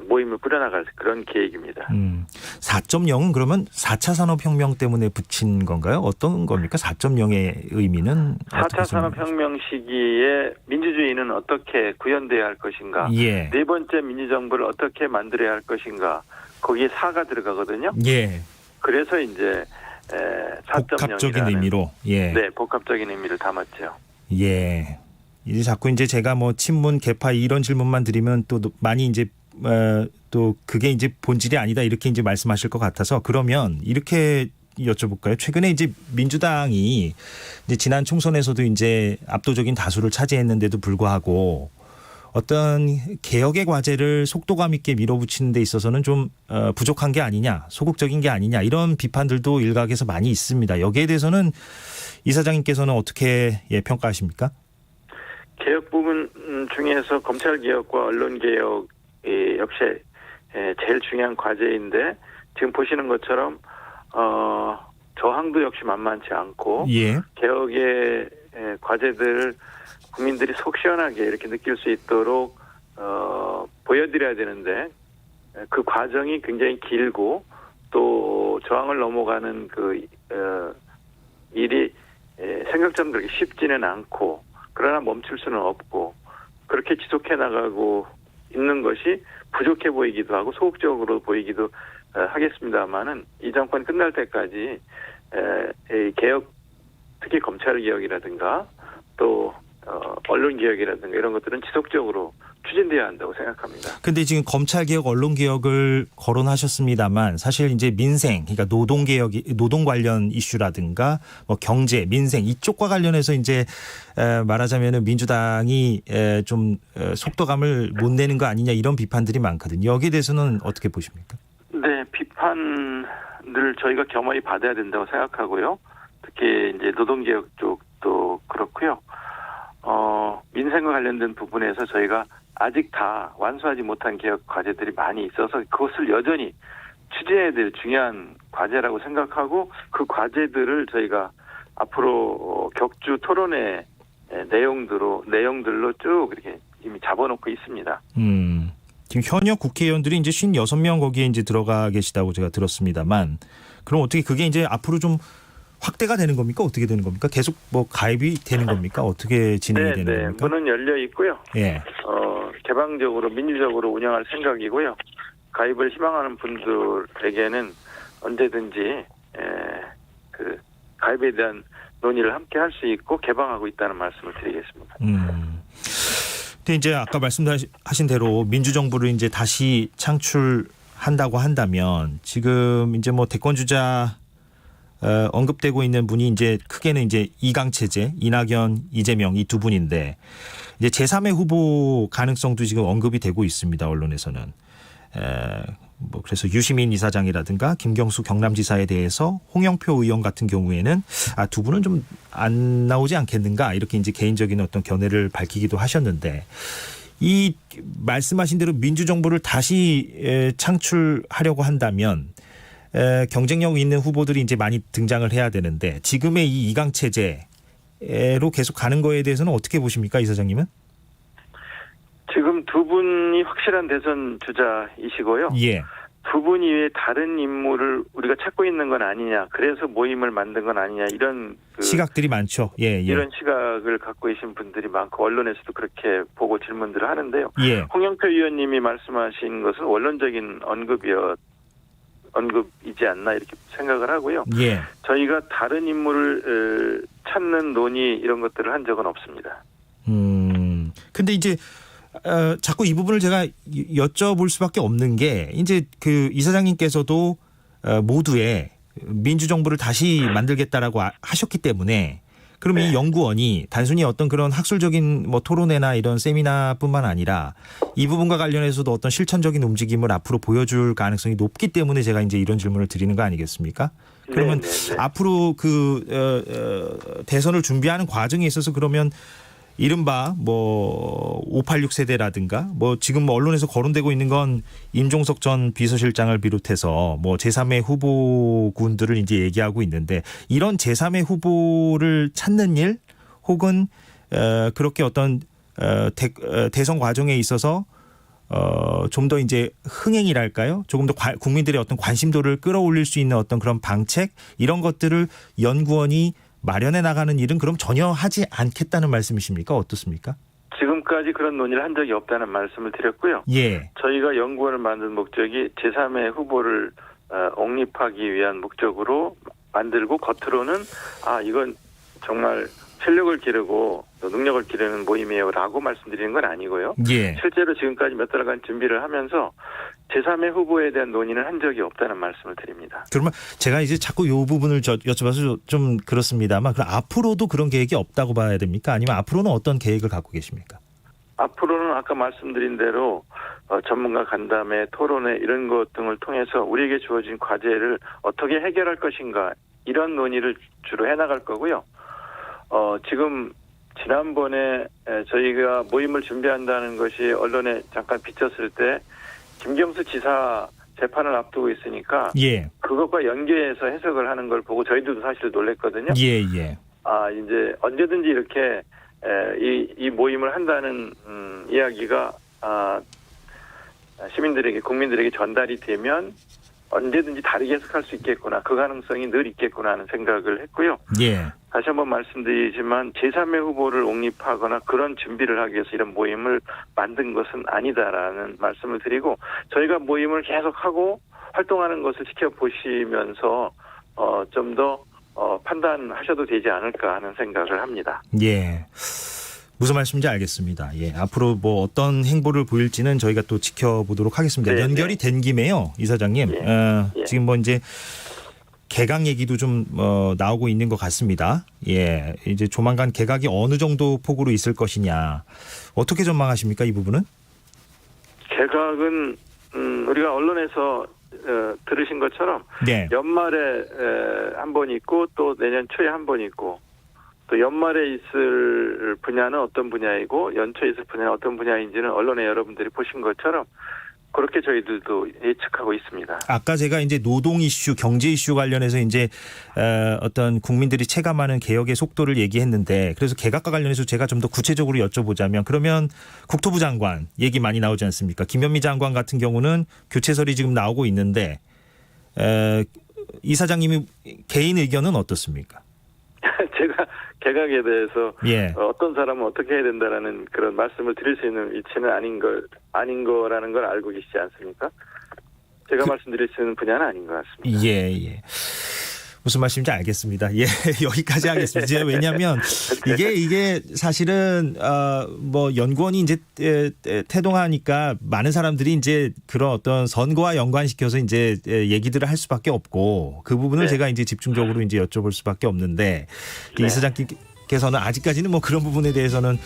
모임을 꾸려나갈 그런 계획입니다. 4.0은 그러면 4차 산업혁명 때문에 붙인 건가요? 어떤 겁니까? 4.0의 의미는? 4차 산업혁명 시기에 민주주의는 어떻게 구현돼야 할 것인가? 예. 네 번째 민주정부를 어떻게 만들어야 할 것인가? 거기에 4가 들어가거든요. 예. 그래서 이제 4.0이라는 복합적인 의미로. 예. 네, 복합적인 의미를 담았죠. 예. 이제 자꾸 이제 제가 뭐 친문 개파 이런 질문만 드리면 또 많이 이제 또 그게 이제 본질이 아니다 이렇게 이제 말씀하실 것 같아서 그러면 이렇게 여쭤볼까요? 최근에 이제 민주당이 이제 지난 총선에서도 이제 압도적인 다수를 차지했는데도 불구하고 어떤 개혁의 과제를 속도감 있게 밀어붙이는 데 있어서는 좀 부족한 게 아니냐, 소극적인 게 아니냐 이런 비판들도 일각에서 많이 있습니다. 여기에 대해서는 이사장님께서는 어떻게 평가하십니까? 개혁 부분 중에서 검찰개혁과 언론개혁이 역시 제일 중요한 과제인데 지금 보시는 것처럼 저항도 역시 만만치 않고 예. 개혁의 과제들을 국민들이 속 시원하게 이렇게 느낄 수 있도록 보여드려야 되는데 그 과정이 굉장히 길고 또 저항을 넘어가는 그 일이 생각처럼 그렇게 쉽지는 않고 그러나 멈출 수는 없고 그렇게 지속해 나가고 있는 것이 부족해 보이기도 하고 소극적으로 보이기도 하겠습니다만은 이 정권 끝날 때까지 개혁 특히 검찰 개혁이라든가 또 언론 개혁이라든가 이런 것들은 지속적으로 추진돼야 한다고 생각합니다. 근데 지금 검찰 개혁, 언론 개혁을 거론하셨습니다만 사실 이제 민생, 그러니까 노동 개혁이 노동 관련 이슈라든가 뭐 경제, 민생 이쪽과 관련해서 이제 말하자면은 민주당이 좀 속도감을 못 내는 거 아니냐 이런 비판들이 많거든요. 여기에 대해서는 어떻게 보십니까? 네, 비판을 저희가 겸허히 받아야 된다고 생각하고요. 특히 이제 노동 개혁 쪽도 그렇고요. 민생과 관련된 부분에서 저희가 아직 다 완수하지 못한 개혁 과제들이 많이 있어서 그것을 여전히 추진해야 될 중요한 과제라고 생각하고 그 과제들을 저희가 앞으로 격주 토론회 내용들로 쭉 이렇게 이미 잡아놓고 있습니다. 지금 현역 국회의원들이 이제 56명 거기에 이제 들어가 계시다고 제가 들었습니다만 그럼 어떻게 그게 이제 앞으로 좀 확대가 되는 겁니까? 어떻게 되는 겁니까? 계속 뭐 가입이 되는 겁니까? 어떻게 진행이 되는 겁니까? 문은 열려 있고요. 예. 개방적으로 민주적으로 운영할 생각이고요. 가입을 희망하는 분들에게는 언제든지 그 가입에 대한 논의를 함께 할 수 있고 개방하고 있다는 말씀을 드리겠습니다. 근데 이제 아까 말씀하신 대로 민주정부를 이제 다시 창출한다고 한다면 지금 이제 뭐 대권주자 언급되고 있는 분이 이제 크게는 이제 이강 체제, 이낙연, 이재명 이 두 분인데 이제 제3의 후보 가능성도 지금 언급이 되고 있습니다. 언론에서는. 뭐 그래서 유시민 이사장이라든가 김경수 경남지사에 대해서 홍영표 의원 같은 경우에는 두 분은 좀 안 나오지 않겠는가 이렇게 이제 개인적인 어떤 견해를 밝히기도 하셨는데 이 말씀하신 대로 민주정부를 다시 창출하려고 한다면 경쟁력 있는 후보들이 이제 많이 등장을 해야 되는데 지금의 이 이강 체제로 계속 가는 거에 대해서는 어떻게 보십니까, 이사장님은? 지금 두 분이 확실한 대선 주자이시고요. 예. 두 분 이외에 다른 인물을 우리가 찾고 있는 건 아니냐. 그래서 모임을 만든 건 아니냐. 이런 시각들이 많죠. 예, 예. 이런 시각을 갖고 계신 분들이 많고 언론에서도 그렇게 보고 질문들을 하는데요. 예. 홍영표 의원님이 말씀하신 것은 원론적인 언급이지 않나 이렇게 생각을 하고요. 예. 저희가 다른 인물을 찾는 논의 이런 것들을 한 적은 없습니다. 근데 이제 자꾸 이 부분을 제가 여쭤볼 수밖에 없는 게 이제 그 이사장님께서도 모두의 민주정부를 다시 만들겠다라고 하셨기 때문에 그럼 이 연구원이 단순히 어떤 그런 학술적인 뭐 토론회나 이런 세미나뿐만 아니라 이 부분과 관련해서도 어떤 실천적인 움직임을 앞으로 보여줄 가능성이 높기 때문에 제가 이제 이런 질문을 드리는 거 아니겠습니까? 그러면 앞으로 그 대선을 준비하는 과정에 있어서 그러면 이른바 뭐 586 세대라든가 뭐 지금 뭐 언론에서 거론되고 있는 건 임종석 전 비서실장을 비롯해서 뭐 제3의 후보군들을 이제 얘기하고 있는데 이런 제3의 후보를 찾는 일 혹은 그렇게 어떤 대선 과정에 있어서 좀 더 이제 흥행이랄까요? 조금 더 국민들의 어떤 관심도를 끌어올릴 수 있는 어떤 그런 방책 이런 것들을 연구원이 마련해 나가는 일은 그럼 전혀 하지 않겠다는 말씀이십니까? 어떻습니까? 지금까지 그런 논의를 한 적이 없다는 말씀을 드렸고요. 예. 저희가 연구원을 만든 목적이 제3의 후보를 옹립하기 위한 목적으로 만들고 겉으로는 이건 정말 실력을 기르고 또 능력을 기르는 모임이에요라고 말씀드리는 건 아니고요. 예. 실제로 지금까지 몇 달간 준비를 하면서 제3의 후보에 대한 논의는 한 적이 없다는 말씀을 드립니다. 그러면 제가 이제 자꾸 이 부분을 여쭤봐서 좀 그렇습니다만 그럼 앞으로도 그런 계획이 없다고 봐야 됩니까? 아니면 앞으로는 어떤 계획을 갖고 계십니까? 앞으로는 아까 말씀드린 대로 전문가 간담회, 토론회 이런 것 등을 통해서 우리에게 주어진 과제를 어떻게 해결할 것인가 이런 논의를 주로 해나갈 거고요. 지금 지난번에 저희가 모임을 준비한다는 것이 언론에 잠깐 비쳤을 때 김경수 지사 재판을 앞두고 있으니까 예. 그것과 연계해서 해석을 하는 걸 보고 저희들도 사실 놀랐거든요. 예. 이제 언제든지 이렇게 이 모임을 한다는 이야기가 시민들에게 국민들에게 전달이 되면 언제든지 다르게 해석할 수 있겠구나. 그 가능성이 늘 있겠구나 하는 생각을 했고요. 예. 다시 한번 말씀드리지만 제3의 후보를 옹립하거나 그런 준비를 하기 위해서 이런 모임을 만든 것은 아니다라는 말씀을 드리고 저희가 모임을 계속하고 활동하는 것을 지켜보시면서 좀 더 판단하셔도 되지 않을까 하는 생각을 합니다. 예. 무슨 말씀인지 알겠습니다. 예. 앞으로 뭐 어떤 행보를 보일지는 저희가 또 지켜보도록 하겠습니다. 네, 연결이 된 김에요, 이사장님. 예. 지금 뭐 이제 개각 얘기도 좀 나오고 있는 것 같습니다. 예. 이제 조만간 개각이 어느 정도 폭으로 있을 것이냐. 어떻게 전망하십니까, 이 부분은? 개각은 우리가 언론에서 들으신 것처럼 네. 연말에 한 번 있고 또 내년 초에 한 번 있고 또 연말에 있을 분야는 어떤 분야이고 연초에 있을 분야는 어떤 분야인지는 언론에 여러분들이 보신 것처럼 그렇게 저희들도 예측하고 있습니다. 아까 제가 이제 노동 이슈, 경제 이슈 관련해서 이제 어떤 국민들이 체감하는 개혁의 속도를 얘기했는데 그래서 개각과 관련해서 제가 좀 더 구체적으로 여쭤보자면 그러면 국토부 장관 얘기 많이 나오지 않습니까? 김현미 장관 같은 경우는 교체설이 지금 나오고 있는데 이사장님이 개인 의견은 어떻습니까? 제가 개각에 대해서 예. 어떤 사람은 어떻게 해야 된다라는 그런 말씀을 드릴 수 있는 위치는 아닌 거라는 걸 알고 계시지 않습니까? 제가 말씀드릴 수 있는 분야는 아닌 것 같습니다. 예. 무슨 말씀인지 알겠습니다. 예, 여기까지 하겠습니다. 왜냐하면 이게 사실은 뭐 연구원이 이제 태동하니까 많은 사람들이 이제 그런 어떤 선거와 연관시켜서 이제 얘기들을 할 수밖에 없고 그 부분을 네. 제가 이제 집중적으로 이제 여쭤볼 수밖에 없는데 네. 이사장님께서는 아직까지는 뭐 그런 부분에 대해서는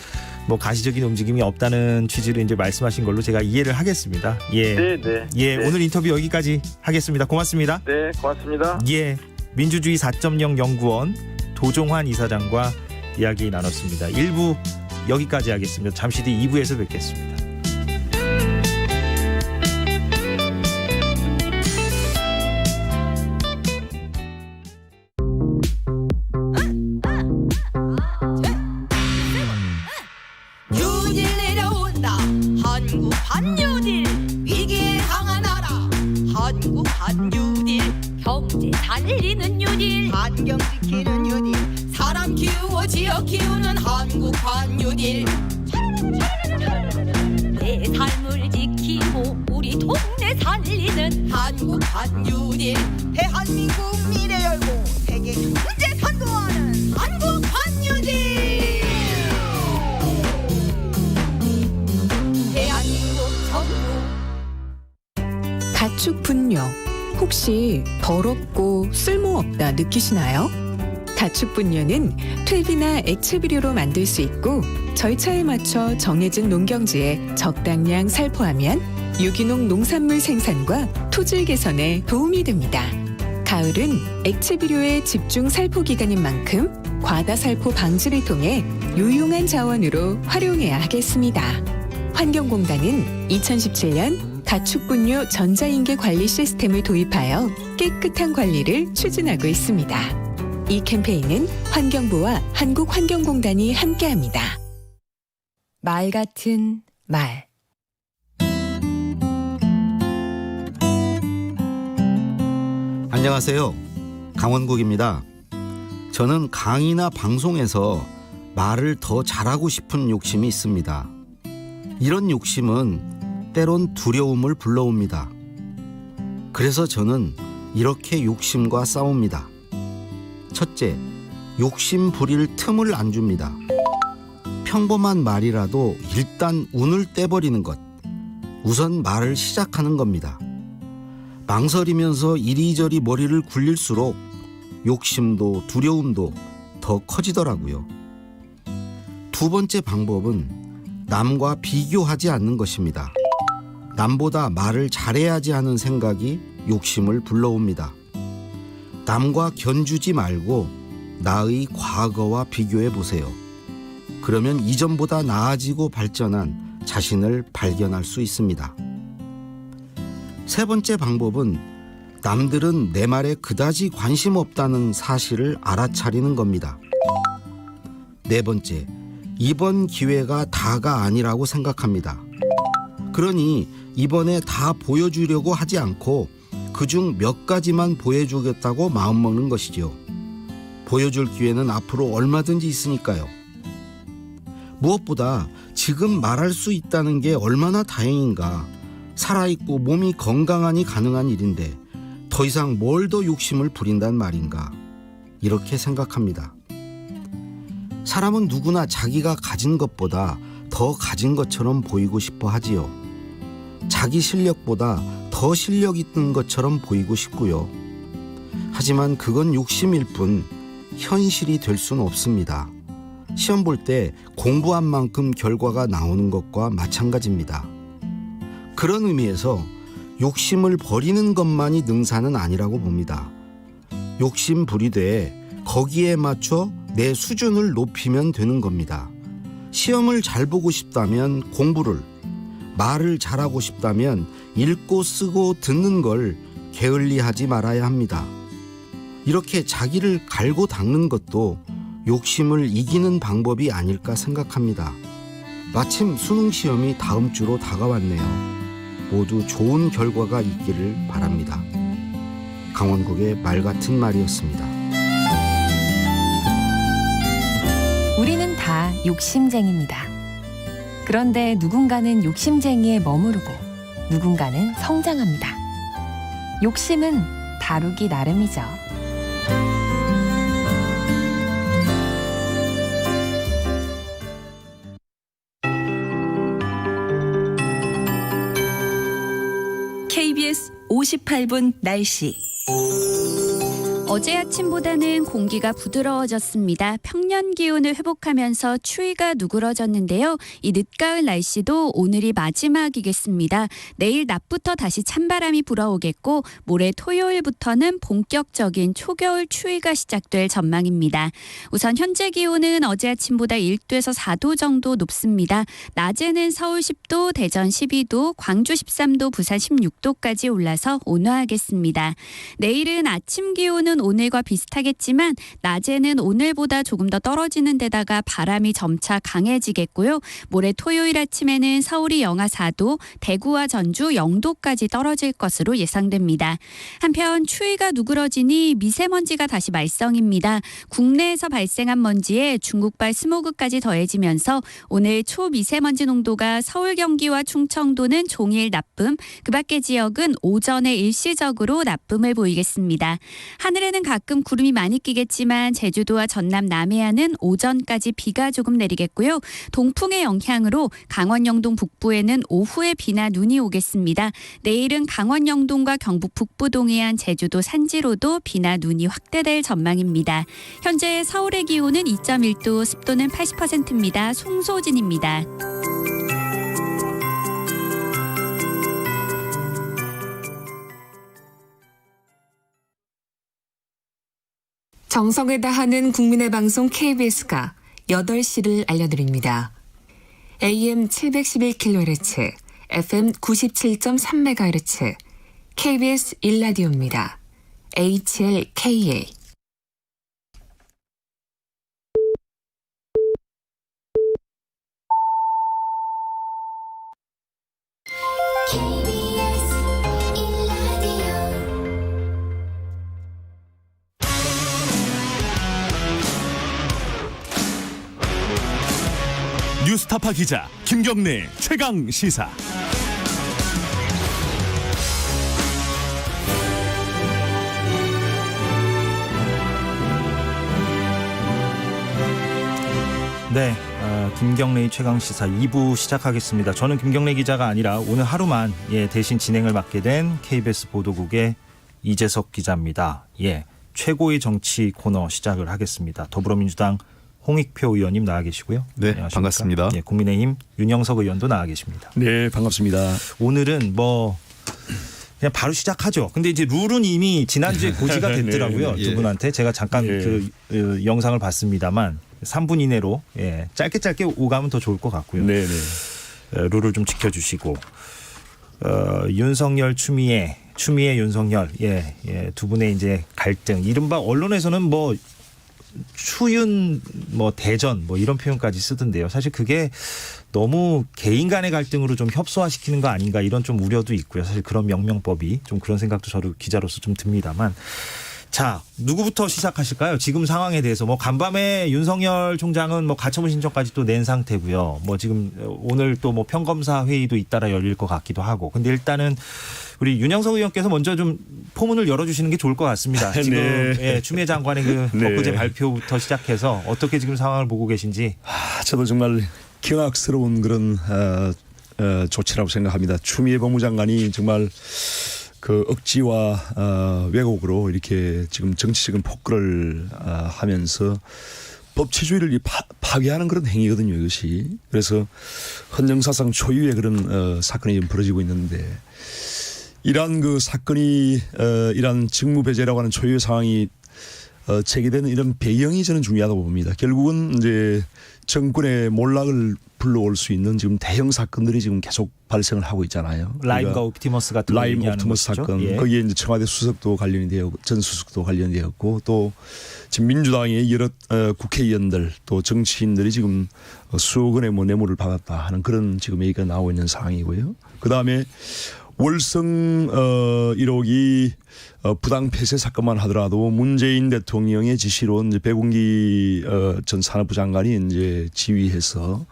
뭐 가시적인 움직임이 없다는 취지로 이제 말씀하신 걸로 제가 이해를 하겠습니다. 예. 네. 예, 오늘 인터뷰 여기까지 하겠습니다. 고맙습니다. 네, 고맙습니다. 예. 민주주의 4.0 연구원 도종환 이사장과 이야기 나눴습니다. 1부 여기까지 하겠습니다. 잠시 뒤 2부에서 뵙겠습니다. 뉴딜 내려온다. 한국 반뉴딜. 위기에 강한 나라. 한국 반뉴딜. 경제 살리는 뉴딜. 환경 지키는 뉴딜. 사람 키우고 지역 키우는 한국 반뉴딜. 내 삶을 지키고 우리 동네 살리는 한국 반뉴딜. 대한민국 미래 열고 세계 경제 선도하는 한국 반뉴딜. 대한민국 정부. 가축 분뇨 혹시 더럽고 쓸모없다 느끼시나요? 가축 분뇨는 퇴비나 액체 비료로 만들 수 있고 절차에 맞춰 정해진 농경지에 적당량 살포하면 유기농 농산물 생산과 토질 개선에 도움이 됩니다. 가을은 액체 비료의 집중 살포 기간인 만큼 과다 살포 방지를 통해 유용한 자원으로 활용해야 하겠습니다. 환경공단은 2017년 가축 분뇨 전자인계 관리 시스템을 도입하여 깨끗한 관리를 추진하고 있습니다. 이 캠페인은 환경부와 한국환경공단이 함께합니다. 말 같은 말. 안녕하세요. 강원국입니다. 저는 강의나 방송에서 말을 더 잘하고 싶은 욕심이 있습니다. 이런 욕심은 때론 두려움을 불러옵니다. 그래서 저는 이렇게 욕심과 싸웁니다. 첫째, 욕심 부릴 틈을 안 줍니다. 평범한 말이라도 일단 운을 떼버리는 것. 우선 말을 시작하는 겁니다. 망설이면서 이리저리 머리를 굴릴수록 욕심도 두려움도 더 커지더라고요. 두 번째 방법은 남과 비교하지 않는 것입니다. 남보다 말을 잘해야지 하는 생각이 욕심을 불러옵니다. 남과 견주지 말고 나의 과거와 비교해 보세요. 그러면 이전보다 나아지고 발전한 자신을 발견할 수 있습니다. 세 번째 방법은 남들은 내 말에 그다지 관심 없다는 사실을 알아차리는 겁니다. 네 번째, 이번 기회가 다가 아니라고 생각합니다. 그러니 이번에 다 보여주려고 하지 않고 그중 몇 가지만 보여주겠다고 마음먹는 것이죠. 보여줄 기회는 앞으로 얼마든지 있으니까요. 무엇보다 지금 말할 수 있다는 게 얼마나 다행인가. 살아있고 몸이 건강하니 가능한 일인데 더 이상 뭘 더 욕심을 부린단 말인가. 이렇게 생각합니다. 사람은 누구나 자기가 가진 것보다 더 가진 것처럼 보이고 싶어 하지요. 자기 실력보다 더 실력 있는 것처럼 보이고 싶고요. 하지만 그건 욕심일 뿐 현실이 될 수는 없습니다. 시험 볼 때 공부한 만큼 결과가 나오는 것과 마찬가지입니다. 그런 의미에서 욕심을 버리는 것만이 능사는 아니라고 봅니다. 욕심 부리되 거기에 맞춰 내 수준을 높이면 되는 겁니다. 시험을 잘 보고 싶다면 공부를, 말을 잘하고 싶다면 읽고 쓰고 듣는 걸 게을리하지 말아야 합니다. 이렇게 자기를 갈고 닦는 것도 욕심을 이기는 방법이 아닐까 생각합니다. 마침 수능 시험이 다음 주로 다가왔네요. 모두 좋은 결과가 있기를 바랍니다. 강원국의 말 같은 말이었습니다. 우리는 다 욕심쟁이입니다. 그런데 누군가는 욕심쟁이에 머무르고 누군가는 성장합니다. 욕심은 다루기 나름이죠. KBS 58분 날씨. 어제 아침보다는 공기가 부드러워졌습니다. 평년 기온을 회복하면서 추위가 누그러졌는데요. 이 늦가을 날씨도 오늘이 마지막이겠습니다. 내일 낮부터 다시 찬바람이 불어오겠고 모레 토요일부터는 본격적인 초겨울 추위가 시작될 전망입니다. 우선 현재 기온은 어제 아침보다 1도에서 4도 정도 높습니다. 낮에는 서울 10도, 대전 12도, 광주 13도, 부산 16도까지 올라서 온화하겠습니다. 내일은 아침 기온은 오늘과 비슷하겠지만 낮에는 오늘보다 조금 더 떨어지는 데다가 바람이 점차 강해지겠고요. 모레 토요일 아침에는 서울이 영하 4도, 대구와 전주 0도까지 떨어질 것으로 예상됩니다. 한편 추위가 누그러지니 미세먼지가 다시 말썽입니다. 국내에서 발생한 먼지에 중국발 스모그까지 더해지면서 오늘 초미세먼지 농도가 서울, 경기와 충청도는 종일 나쁨, 그 밖의 지역은 오전에 일시적으로 나쁨을 보이겠습니다. 하늘에는 가끔 구름이 많이 끼겠지만 제주도와 전남 남해안은 오전까지 비가 조금 내리겠고요. 동풍의 영향으로 강원 영동 북부에는 오후에 비나 눈이 오겠습니다. 내일은 강원 영동과 경북 북부 동해안, 제주도 산지로도 비나 눈이 확대될 전망입니다. 현재 서울의 기온은 2.1도, 습도는 80%입니다. 송소진입니다. 정성을 다하는 국민의 방송 KBS가 8시를 알려드립니다. AM 711kHz, FM 97.3MHz, KBS 1라디오입니다. HLKA. KBS 1라디오 뉴스타파 기자 김경래 최강 시사. 네, 김경래의 최강시사 2부 시작하겠습니다. 저는 김경래 기자가 아니라 오늘 하루만 대신 진행을 맡게 된 KBS 보도국의 이재석 기자입니다. 최고의 정치 코너 시작을 하겠습니다. 더불어민주당 홍익표 의원님 나와 계시고요. 네, 안녕하십니까? 반갑습니다. 국민의힘 윤영석 의원도 나와 계십니다. 네, 반갑습니다. 오늘은 그냥 바로 시작하죠. 근데 이제 룰은 이미 지난주에 고지가 됐더라고요. 네, 두 분한테. 제가 잠깐 예. 영상을 봤습니다만 3분 이내로 짧게 오가면 더 좋을 것 같고요. 네. 룰을 좀 지켜주시고 윤석열 추미애 윤석열 두 분의 이제 갈등, 이른바 언론에서는 추윤 대전 이런 표현까지 쓰던데요. 사실 그게 너무 개인 간의 갈등으로 좀 협소화시키는 거 아닌가, 이런 좀 우려도 있고요. 사실 그런 명명법이 좀 그런 생각도 저도 기자로서 좀 듭니다만. 자, 누구부터 시작하실까요? 지금 상황에 대해서 간밤에 윤석열 총장은 가처분 신청까지 또 낸 상태고요. 지금 오늘 또 평검사 회의도 잇따라 열릴 것 같기도 하고. 근데 일단은 우리 윤영석 의원께서 먼저 좀 포문을 열어주시는 게 좋을 것 같습니다. 지금 추미애 장관의 엊그제 발표부터 시작해서 어떻게 지금 상황을 보고 계신지. 저도 정말 경악스러운 그런 조치라고 생각합니다. 추미애 법무장관이 정말 그 억지와 왜곡으로 이렇게 지금 정치적인 폭거를 하면서 법치주의를 파괴하는 그런 행위거든요, 이것이. 그래서 헌정사상 초유의 그런 사건이 지금 벌어지고 있는데, 이러한 그 사건이 이러한 직무배제라고 하는 초유의 상황이 제기되는 이런 배경이 저는 중요하다고 봅니다. 결국은 이제 정권의 몰락을 불러올 수 있는 지금 대형 사건들이 지금 계속 발생을 하고 있잖아요. 라임과 옵티머스 같은 라임 옵티머스 사건. 거기에 이제 청와대 수석도 관련이 되었고, 전 수석도 관련이 되었고, 또 지금 민주당의 여러 국회의원들 또 정치인들이 지금 수억 원의 뇌물을 받았다 하는 그런 지금 얘기가 나오고 있는 상황이고요. 그 다음에 월성 1호기 부당 폐쇄 사건만 하더라도 문재인 대통령의 지시로 이제 백운기 전 산업부 장관이 이제 지휘해서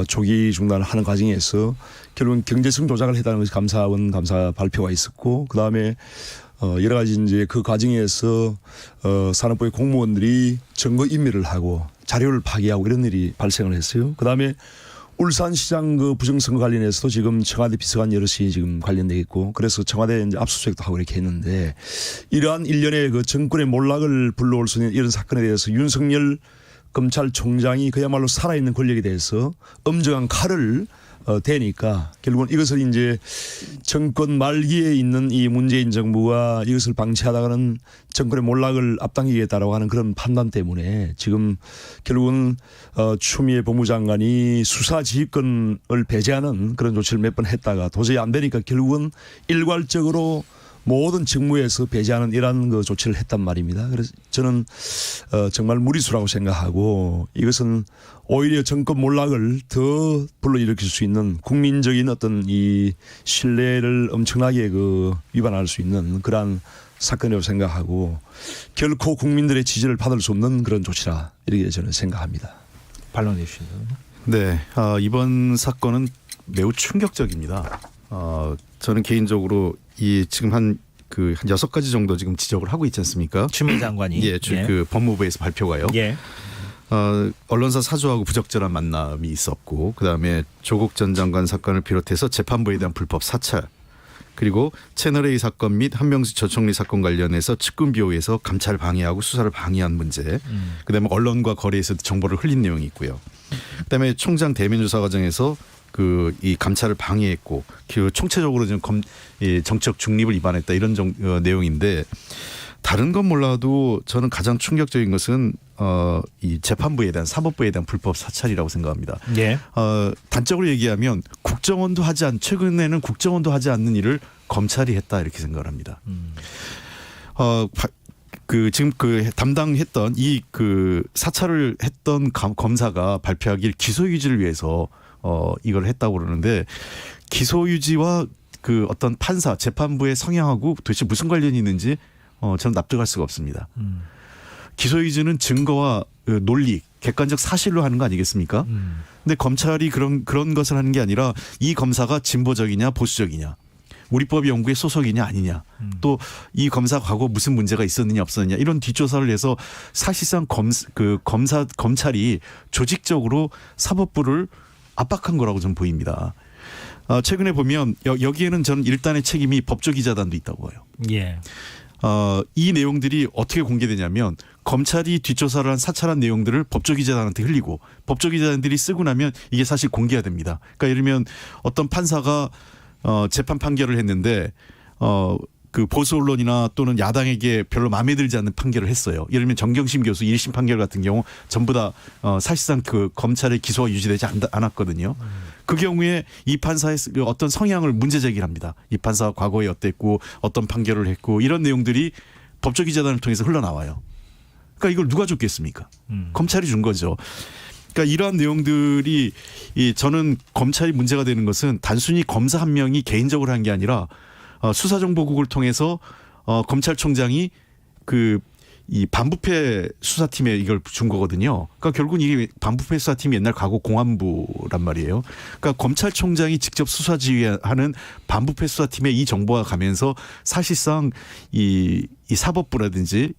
조기 중단을 하는 과정에서 결국은 경제성 조작을 했다는 것이 감사원 감사 발표가 있었고, 그 다음에 여러 가지 이제 그 과정에서 산업부의 공무원들이 증거 인멸을 하고 자료를 파기하고 이런 일이 발생을 했어요. 그 다음에 울산시장 그 부정선거 관련해서도 지금 청와대 비서관 여럿이 지금 관련돼 있고, 그래서 청와대 이제 압수수색도 하고 이렇게 했는데, 이러한 일련의 그 정권의 몰락을 불러올 수 있는 이런 사건에 대해서 윤석열 검찰총장이 그야말로 살아있는 권력에 대해서 엄정한 칼을 대니까 결국은 이것을 이제 정권 말기에 있는 이 문재인 정부가 이것을 방치하다가는 정권의 몰락을 앞당기겠다라고 하는 그런 판단 때문에 지금 결국은 추미애 법무장관이 수사 지휘권을 배제하는 그런 조치를 몇 번 했다가 도저히 안 되니까 결국은 일괄적으로 모든 직무에서 배제하는 이러한 그 조치를 했단 말입니다. 그래서 저는 정말 무리수라고 생각하고, 이것은 오히려 정권 몰락을 더 불러일으킬 수 있는 국민적인 어떤 이 신뢰를 엄청나게 그 위반할 수 있는 그러한 사건이라고 생각하고, 결코 국민들의 지지를 받을 수 없는 그런 조치라, 이렇게 저는 생각합니다. 반론해 주시죠. 네, 이번 사건은 매우 충격적입니다. 저는 개인적으로 지금 한 6가지 정도 지금 지적을 하고 있지 않습니까? 추미애 장관이. 그 법무부에서 발표가요. 언론사 사주하고 부적절한 만남이 있었고, 그다음에 조국 전 장관 사건을 비롯해서 재판부에 대한 불법 사찰, 그리고 채널A 사건 및 한명수 전 총리 사건 관련해서 측근 비호에서 감찰을 방해하고 수사를 방해한 문제, 그다음에 언론과 거래에서 정보를 흘린 내용이 있고요. 그다음에 총장 대면 조사 과정에서 이 감찰을 방해했고, 총체적으로 좀 정치적 중립을 위반했다, 이런 내용인데, 다른 건 몰라도 저는 가장 충격적인 것은 이 재판부에 대한, 사법부에 대한 불법 사찰이라고 생각합니다. 단적으로 얘기하면 최근에는 국정원도 하지 않는 일을 검찰이 했다, 이렇게 생각을 합니다. 지금 담당했던 사찰을 했던 검사가 발표하길 기소 유지를 위해서 이걸 했다고 그러는데, 기소 유지와 그 어떤 판사 재판부의 성향하고 도대체 무슨 관련이 있는지 저는 납득할 수가 없습니다. 기소 유지는 증거와 논리, 객관적 사실로 하는 거 아니겠습니까? 근데 검찰이 그런 것을 하는 게 아니라 이 검사가 진보적이냐 보수적이냐, 우리법 연구에 소속이냐 아니냐, 또 이 검사 과거 무슨 문제가 있었느냐 없었느냐 이런 뒷조사를 해서 사실상 검찰이 조직적으로 사법부를 압박한 거라고 저는 보입니다. 최근에 보면 여기에는 저는 일단의 책임이 법조기자단도 있다고 봐요. 예. 이 내용들이 어떻게 공개되냐면 검찰이 뒷조사를 한 사찰한 내용들을 법조기자단한테 흘리고 법조기자단들이 쓰고 나면 이게 사실 공개가 됩니다. 그러니까 예를 들면 어떤 판사가 재판 판결을 했는데 그 보수 언론이나 또는 야당에게 별로 마음에 들지 않는 판결을 했어요. 예를 들면 정경심 교수 1심 판결 같은 경우 전부 다 사실상 그 검찰의 기소가 유지되지 않았거든요. 그 경우에 이 판사의 어떤 성향을 문제 제기를 합니다. 이 판사가 과거에 어땠고 어떤 판결을 했고 이런 내용들이 법조기자단을 통해서 흘러나와요. 그러니까 이걸 누가 줬겠습니까? 검찰이 준 거죠. 그러니까 이러한 내용들이 저는 검찰이 문제가 되는 것은 단순히 검사 한 명이 개인적으로 한 게 아니라 수사정보국을 통해서 검찰총장이 이 반부패 수사팀에 이걸 준 거거든요. 그러니까 결국은 이게 반부패 수사팀이 옛날 과거 공안부란 말이에요. 그러니까 검찰총장이 직접 수사 지휘하는 반부패 수사팀에 이 정보가 가면서 사실상 이 사법부라든지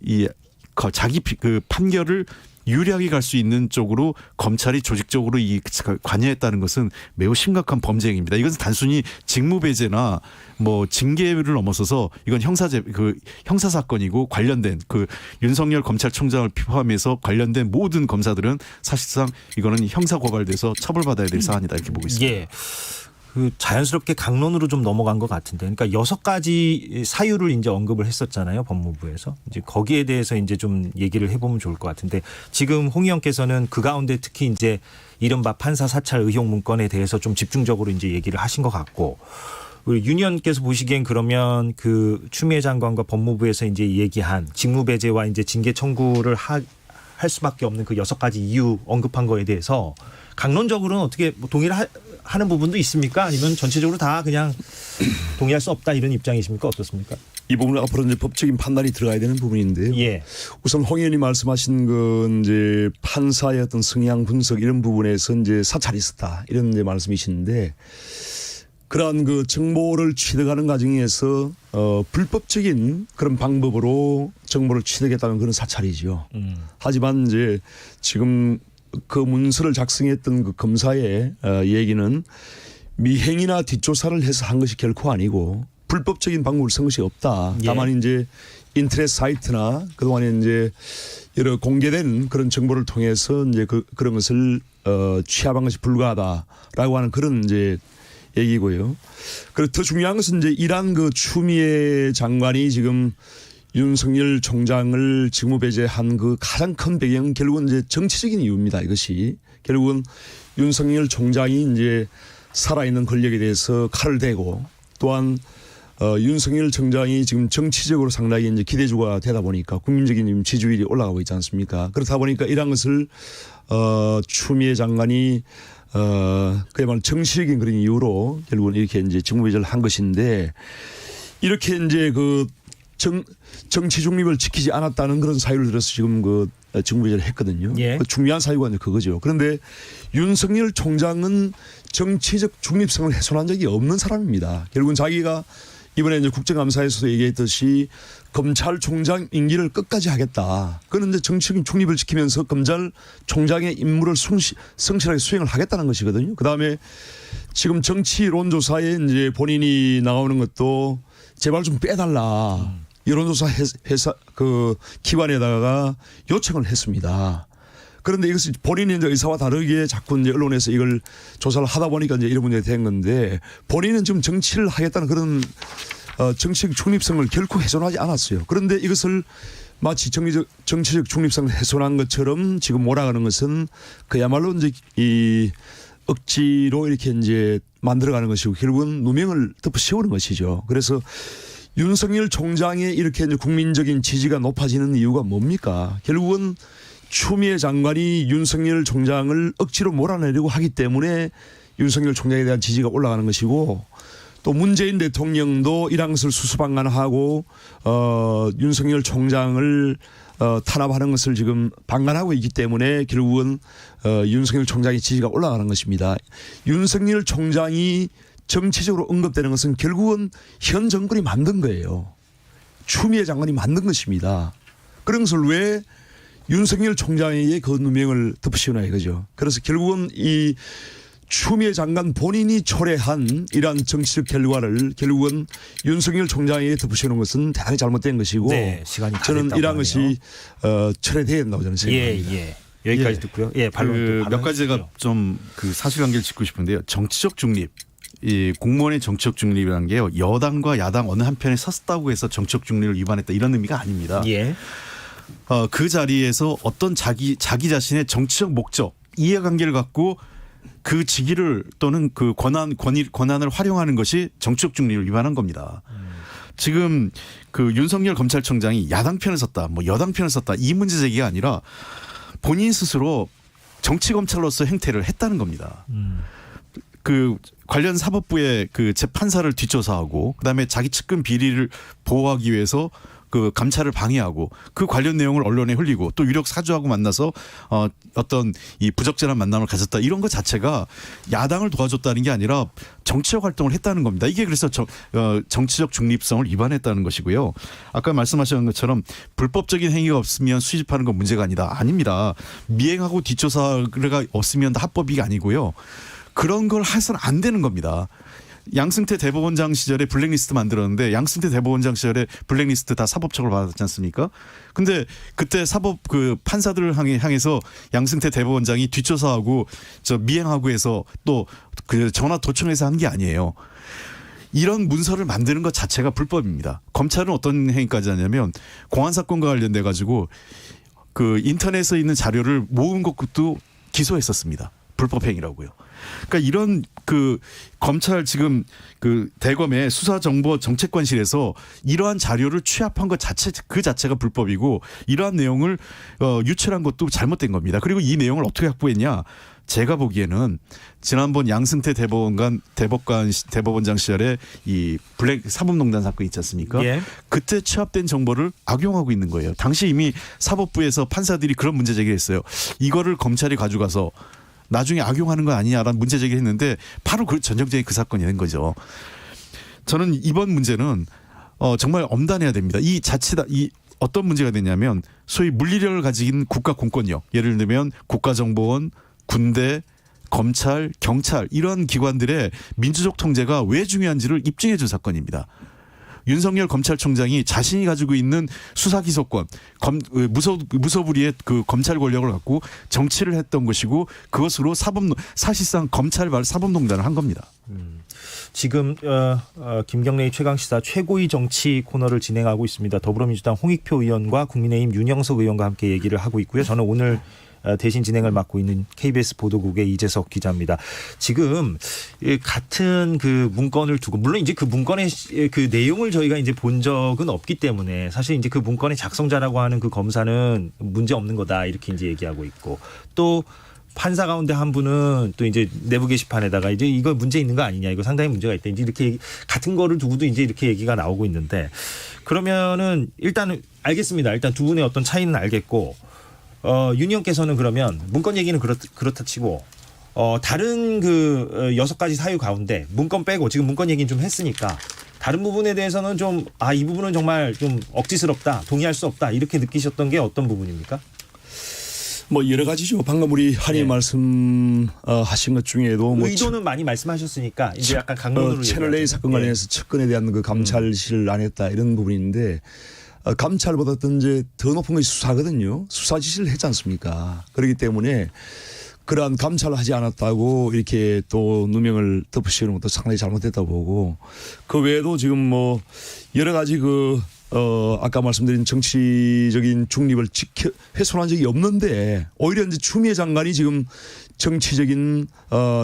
자기 그 판결을 유리하게 갈 수 있는 쪽으로 검찰이 조직적으로 관여했다는 것은 매우 심각한 범죄 행위입니다. 이것은 단순히 직무배제나 뭐 징계를 넘어서서 이건 형사 사건이고 관련된 그 윤석열 검찰총장을 포함해서 관련된 모든 검사들은 사실상 이거는 형사 고발돼서 처벌받아야 될 사안이다 이렇게 보고 있습니다. 예. 그 자연스럽게 강론으로 좀 넘어간 것 같은데, 그러니까 6가지 사유를 이제 언급을 했었잖아요, 법무부에서. 이제 거기에 대해서 이제 좀 얘기를 해보면 좋을 것 같은데, 지금 홍 의원께서는 그 가운데 특히 이제 이른바 판사 사찰 의혹 문건에 대해서 좀 집중적으로 이제 얘기를 하신 것 같고, 윤 의원께서 보시기엔 그러면 그 추미애 장관과 법무부에서 이제 얘기한 직무배제와 이제 징계 청구를 할 수밖에 없는 그 6가지 이유 언급한 거에 대해서 강론적으로는 어떻게 뭐 동의를 하는 부분도 있습니까? 아니면 전체적으로 다 그냥 동의할 수 없다 이런 입장이십니까? 어떻습니까? 이 부분은 앞으로 이제 법적인 판단이 들어가야 되는 부분인데요. 예. 우선 홍 의원이 말씀하신 건 이제 판사의 어떤 성향 분석 이런 부분에서 이제 사찰이 있었다 이런 이제 말씀이신데, 그러한 그 정보를 취득하는 과정에서 불법적인 그런 방법으로 정보를 취득했다는 그런 사찰이죠. 하지만 이제 지금 그 문서를 작성했던 그 검사의 얘기는 미행이나 뒷조사를 해서 한 것이 결코 아니고 불법적인 방법을 쓴 것이 없다. 예. 다만 이제 인터넷 사이트나 그동안에 이제 여러 공개된 그런 정보를 통해서 이제 그런 것을 취합한 것이 불가하다라고 하는 그런 이제 얘기고요. 그리고 더 중요한 것은 이제 이란 그 추미애 장관이 지금 윤석열 총장을 직무배제한 그 가장 큰 배경은 결국은 이제 정치적인 이유입니다. 이것이 결국은 윤석열 총장이 이제 살아있는 권력에 대해서 칼을 대고, 또한 윤석열 총장이 지금 정치적으로 상당히 이제 기대주가 되다 보니까 국민적인 지지율이 올라가고 있지 않습니까? 그렇다 보니까 이런 것을 추미애 장관이 그야말로 정치적인 그런 이유로 결국은 이렇게 이제 직무배제를 한 것인데, 이렇게 이제 그 정치 중립을 지키지 않았다는 그런 사유를 들어서 지금 그 직무배제를 했거든요. 예. 그 중요한 사유가 이제 그거죠. 그런데 윤석열 총장은 정치적 중립성을 훼손한 적이 없는 사람입니다. 결국은 자기가 이번에 이제 국정감사에서도 얘기했듯이 검찰총장 임기를 끝까지 하겠다. 그는 이제 정치적인 중립을 지키면서 검찰총장의 임무를 성실하게 수행을 하겠다는 것이거든요. 그 다음에 지금 정치론조사에 이제 본인이 나오는 것도 제발 좀 빼달라. 여론조사 회사 그 기관에다가 요청을 했습니다. 그런데 이것이 본인의 이제 의사와 다르게 자꾸 이제 언론에서 이걸 조사를 하다 보니까 이제 이런 문제가 된 건데, 본인은 지금 정치를 하겠다는 그런 정치적 중립성을 결코 훼손하지 않았어요. 그런데 이것을 마치 정치적 중립성을 훼손한 것처럼 지금 몰아가는 것은 그야말로 이제 이 억지로 이렇게 이제 만들어가는 것이고 결국은 누명을 덮어 씌우는 것이죠. 그래서 윤석열 총장의 이렇게 이제 국민적인 지지가 높아지는 이유가 뭡니까? 결국은 추미애 장관이 윤석열 총장을 억지로 몰아내려고 하기 때문에 윤석열 총장에 대한 지지가 올라가는 것이고, 또 문재인 대통령도 이런 것을 수수방관하고 윤석열 총장을 탄압하는 것을 지금 방관하고 있기 때문에 결국은 윤석열 총장의 지지가 올라가는 것입니다. 윤석열 총장이 정치적으로 언급되는 것은 결국은 현 정권이 만든 거예요. 추미애 장관이 만든 것입니다. 그런 것을 왜 윤석열 총장에게 그 누명을 덮으시나 이거죠. 그래서 결국은 이 추미애 장관 본인이 초래한 이러한 정치적 결과를 결국은 윤석열 총장에게 덮으시는 것은 대단히 잘못된 것이고 네, 시간이 다 저는 됐다고 이러한 하네요. 것이 철회돼야 된다고 저는 생각합니다. 예. 여기까지 듣고요. 예, 반론 몇 가지가 좀 그 사실관계를 짚고 싶은데요. 정치적 중립. 이 공무원의 정치적 중립이라는 게요. 여당과 야당 어느 한편에 섰다고 해서 정치적 중립을 위반했다 이런 의미가 아닙니다. 예. 그 자리에서 어떤 자기 자신의 정치적 목적, 이해관계를 갖고 그 직위를 또는 그 권한을 활용하는 것이 정치적 중립을 위반한 겁니다. 지금 그 윤석열 검찰총장이 야당 편에 섰다, 뭐 여당 편에 섰다 이 문제 제기가 아니라 본인 스스로 정치 검찰로서 행태를 했다는 겁니다. 그 관련 사법부의 그 재판사를 뒷조사하고 그다음에 자기 측근 비리를 보호하기 위해서 그 감찰을 방해하고 그 관련 내용을 언론에 흘리고 또 유력 사주하고 만나서 어떤 이 부적절한 만남을 가졌다 이런 것 자체가 야당을 도와줬다는 게 아니라 정치적 활동을 했다는 겁니다. 이게 그래서 정치적 중립성을 위반했다는 것이고요. 아까 말씀하신 것처럼 불법적인 행위가 없으면 수집하는 건 문제가 아닙니다. 미행하고 뒷조사가 없으면 합법이 아니고요. 그런 걸 해서는 안 되는 겁니다. 양승태 대법원장 시절에 블랙리스트 만들었는데 양승태 대법원장 시절에 블랙리스트 다 사법처벌 받았지 않습니까? 근데 그때 사법 그 판사들을 향해서 양승태 대법원장이 뒷조사하고 미행하고 해서 또 그 전화 도청해서 한 게 아니에요. 이런 문서를 만드는 것 자체가 불법입니다. 검찰은 어떤 행위까지 하냐면 공안 사건과 관련돼 가지고 그 인터넷에 있는 자료를 모은 것도 기소했었습니다. 불법 행위라고요. 그러니까 이런 그 검찰 지금 그 대검의 수사정보정책관실에서 이러한 자료를 취합한 것 그 자체가 불법이고 이러한 내용을 유출한 것도 잘못된 겁니다. 그리고 이 내용을 어떻게 확보했냐? 제가 보기에는 지난번 양승태 대법원장 시절에 이 블랙 사법농단 사건 있지 않습니까? 예. 그때 취합된 정보를 악용하고 있는 거예요. 당시 이미 사법부에서 판사들이 그런 문제 제기를 했어요. 이거를 검찰이 가져가서 나중에 악용하는 거 아니냐라는 문제 제기를 했는데 바로 그 전형적인 그 사건이 된 거죠. 저는 이번 문제는 정말 엄단해야 됩니다. 이 어떤 문제가 되냐면 소위 물리력을 가진 국가 공권력, 예를 들면 국가정보원, 군대, 검찰, 경찰 이런 기관들의 민주적 통제가 왜 중요한지를 입증해 준 사건입니다. 윤석열 검찰총장이 자신이 가지고 있는 수사기소권, 무소불위의 그 검찰 권력을 갖고 정치를 했던 것이고 그것으로 사실상 검찰 사법농단을 한 겁니다. 지금 김경래의 최강시사 최고의 정치 코너를 진행하고 있습니다. 더불어민주당 홍익표 의원과 국민의힘 윤영석 의원과 함께 얘기를 하고 있고요. 저는 오늘 대신 진행을 맡고 있는 KBS 보도국의 이재석 기자입니다. 지금 같은 그 문건을 두고 물론 이제 그 문건의 그 내용을 저희가 이제 본 적은 없기 때문에 사실 이제 그 문건의 작성자라고 하는 그 검사는 문제 없는 거다 이렇게 이제 얘기하고 있고 또 판사 가운데 한 분은 또 이제 내부 게시판에다가 이제 이거 문제 있는 거 아니냐 이거 상당히 문제가 있다 이제 이렇게 같은 거를 두고도 이제 이렇게 얘기가 나오고 있는데 그러면은 일단은 알겠습니다. 일단 두 분의 어떤 차이는 알겠고. 윤 의원께서는 그러면 문건 얘기는 그렇다 치고 다른 그 6가지 사유 가운데 문건 빼고 지금 문건 얘기는 좀 했으니까 다른 부분에 대해서는 좀 이 부분은 정말 좀 억지스럽다 동의할 수 없다 이렇게 느끼셨던 게 어떤 부분입니까? 뭐 여러 가지죠. 방금 우리 한의 말씀하신 것 중에도 의도는 많이 말씀하셨으니까 이제 약간 강론으로 채널 A 사건 관련해서 측근에 대한 그 감찰실을 안 했다 이런 부분인데 감찰보다 더 높은 것이 수사거든요. 수사 지시를 했지 않습니까? 그렇기 때문에 그러한 감찰을 하지 않았다고 이렇게 또 누명을 덮으시는 것도 상당히 잘못됐다고 보고 그 외에도 지금 뭐 여러 가지 아까 말씀드린 정치적인 중립을 훼손한 적이 없는데 오히려 이제 추미애 장관이 지금 정치적인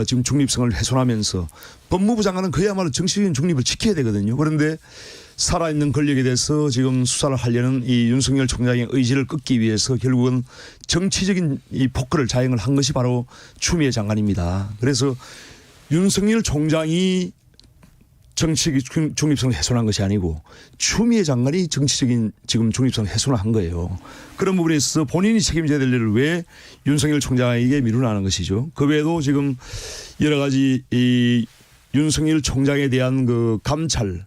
지금 중립성을 훼손하면서 법무부 장관은 그야말로 정치적인 중립을 지켜야 되거든요. 그런데 살아있는 권력에 대해서 지금 수사를 하려는 이 윤석열 총장의 의지를 꺾기 위해서 결국은 정치적인 이 포크를 자행을 한 것이 바로 추미애 장관입니다. 그래서 윤석열 총장이 정치적 중립성을 훼손한 것이 아니고 추미애 장관이 정치적인 지금 중립성을 훼손을 한 거예요. 그런 부분에 있어서 본인이 책임져야 될 일을 왜 윤석열 총장에게 미루나는 것이죠. 그 외에도 지금 여러 가지 이 윤석열 총장에 대한 그 감찰을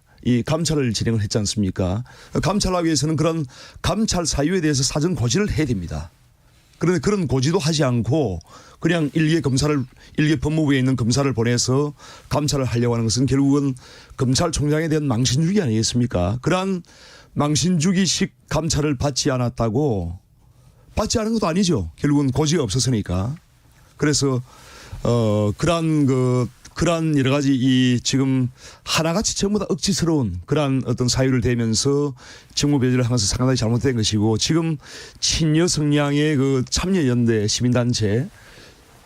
진행을 했지 않습니까? 감찰하기 위해서는 그런 감찰 사유에 대해서 사전 고지를 해야 됩니다. 그런데 그런 고지도 하지 않고 그냥 일개 법무부에 있는 검사를 보내서 감찰을 하려고 하는 것은 결국은 검찰총장에 대한 망신주기 아니겠습니까? 그러한 망신주기식 감찰을 받지 않은 것도 아니죠. 결국은 고지가 없었으니까. 그래서 그러한 여러 가지 이 지금 하나같이 전부 다 억지스러운 그러한 어떤 사유를 대면서 직무 배제를 한 것은 상당히 잘못된 것이고, 지금 친여 성향의 그 참여연대 시민단체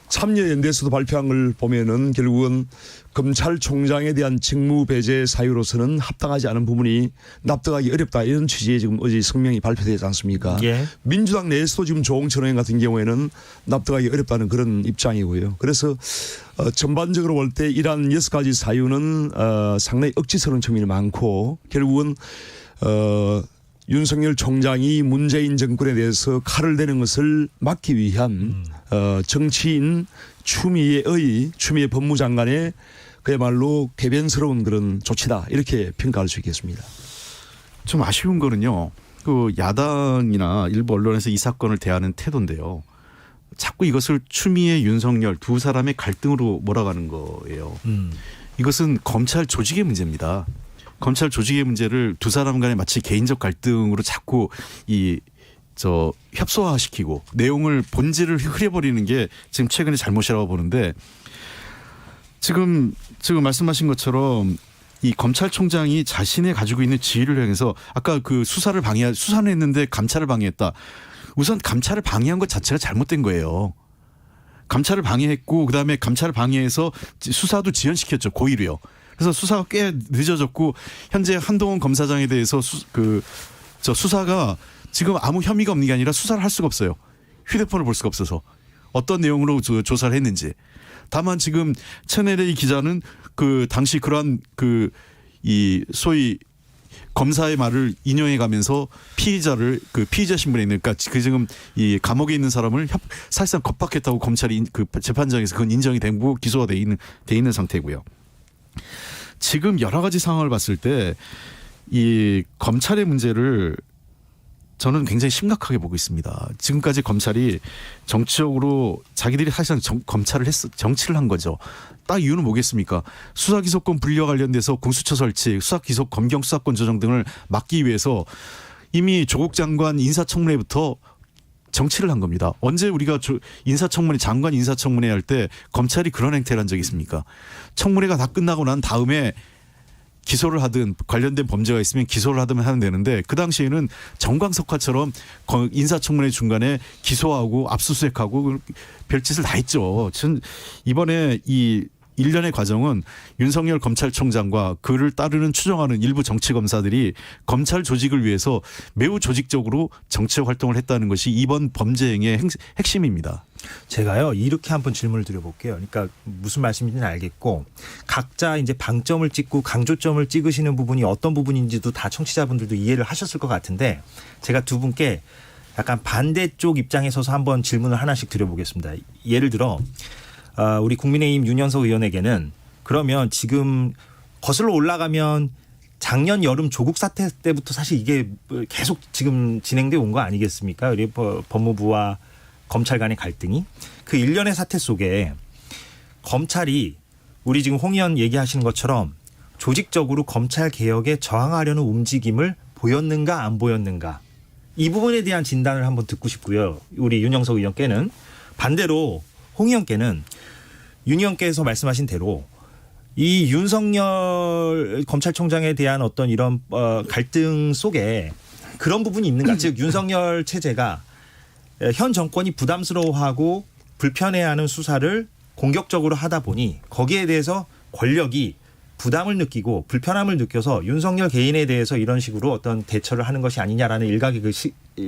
참여연대에서도 발표한 걸 보면은 결국은 검찰총장에 대한 직무 배제 사유로서는 합당하지 않은 부분이 납득하기 어렵다, 이런 취지의 지금 어제 성명이 발표되지 않습니까? 예. 민주당 내에서도 지금 조홍천 의원 같은 경우에는 납득하기 어렵다는 그런 입장이고요. 그래서 전반적으로 볼 때 이러한 6가지 사유는 상당히 억지스러운 측면이 많고, 결국은 윤석열 총장이 문재인 정권에 대해서 칼을 대는 것을 막기 위한 정치인 추미애 법무장관의 그야말로 개변스러운 그런 조치다, 이렇게 평가할 수 있겠습니다. 좀 아쉬운 거는요, 그 야당이나 일부 언론에서 이 사건을 대하는 태도인데요. 자꾸 이것을 추미애, 윤석열 두 사람의 갈등으로 몰아가는 거예요. 이것은 검찰 조직의 문제입니다. 검찰 조직의 문제를 두 사람 간에 마치 개인적 갈등으로 자꾸 협소화시키고 내용을 본질을 흐려버리는 게 지금 최근의 잘못이라고 보는데, 지금 말씀하신 것처럼 이 검찰총장이 자신의 가지고 있는 지위를 향해서 아까 그 수사는 했는데 감찰을 방해했다. 우선 감찰을 방해한 것 자체가 잘못된 거예요. 감찰을 방해했고 그다음에 감찰을 방해해서 수사도 지연시켰죠. 고의로요. 그래서 수사가 꽤 늦어졌고 현재 한동훈 검사장에 대해서 수사가 지금 아무 혐의가 없는 게 아니라 수사를 할 수가 없어요. 휴대폰을 볼 수가 없어서 어떤 내용으로 조사를 했는지. 다만 지금 채널A 기자는 그 당시 그러한 이 소위 검사의 말을 인용해 가면서 피의자 신분에 있는, 그러니까 지금 이 감옥에 있는 사람을 사실상 겁박했다고 검찰이 그 재판장에서 그건 인정이 되고 기소가 돼 있는 상태고요. 지금 여러 가지 상황을 봤을 때 이 검찰의 문제를 저는 굉장히 심각하게 보고 있습니다. 지금까지 검찰이 정치적으로 자기들이 사실상 정치를 한 거죠. 딱 이유는 뭐겠습니까? 수사기소권 분리와 관련돼서 공수처 설치, 검경 수사권 조정 등을 막기 위해서 이미 조국 장관 인사청문회부터 정치를 한 겁니다. 언제 우리가 장관 인사청문회 할 때 검찰이 그런 행태를 한 적이 있습니까? 청문회가 다 끝나고 난 다음에 기소를 하든 관련된 범죄가 있으면 기소를 하면 되는데, 그 당시에는 정광석화처럼 인사청문회 중간에 기소하고 압수수색하고 별짓을 다 했죠. 이번에 이 일련의 과정은 윤석열 검찰총장과 그를 따르는 추정하는 일부 정치검사들이 검찰 조직을 위해서 매우 조직적으로 정치적 활동을 했다는 것이 이번 범죄 행위의 핵심입니다. 제가요 이렇게 한번 질문을 드려볼게요. 그러니까 무슨 말씀인지는 알겠고, 각자 이제 방점을 찍고 강조점을 찍으시는 부분이 어떤 부분인지도 다 청취자분들도 이해를 하셨을 것 같은데, 제가 두 분께 약간 반대쪽 입장에 서서 한번 질문을 하나씩 드려보겠습니다. 예를 들어 우리 국민의힘 윤영석 의원에게는 그러면 지금 거슬러 올라가면 작년 여름 조국 사태 때부터 사실 이게 계속 지금 진행돼 온 거 아니겠습니까? 우리 법무부와 검찰 간의 갈등이. 그 일련의 사태 속에 검찰이 우리 지금 홍 의원 얘기하시는 것처럼 조직적으로 검찰 개혁에 저항하려는 움직임을 보였는가 안 보였는가, 이 부분에 대한 진단을 한번 듣고 싶고요. 우리 윤영석 의원께는 반대로 홍 의원께는 윤 의원께서 말씀하신 대로 이 윤석열 검찰총장에 대한 어떤 이런 갈등 속에 그런 부분이 있는가, 즉 윤석열 체제가 현 정권이 부담스러워하고 불편해하는 수사를 공격적으로 하다 보니 거기에 대해서 권력이 부담을 느끼고 불편함을 느껴서 윤석열 개인에 대해서 이런 식으로 어떤 대처를 하는 것이 아니냐라는 일각의 그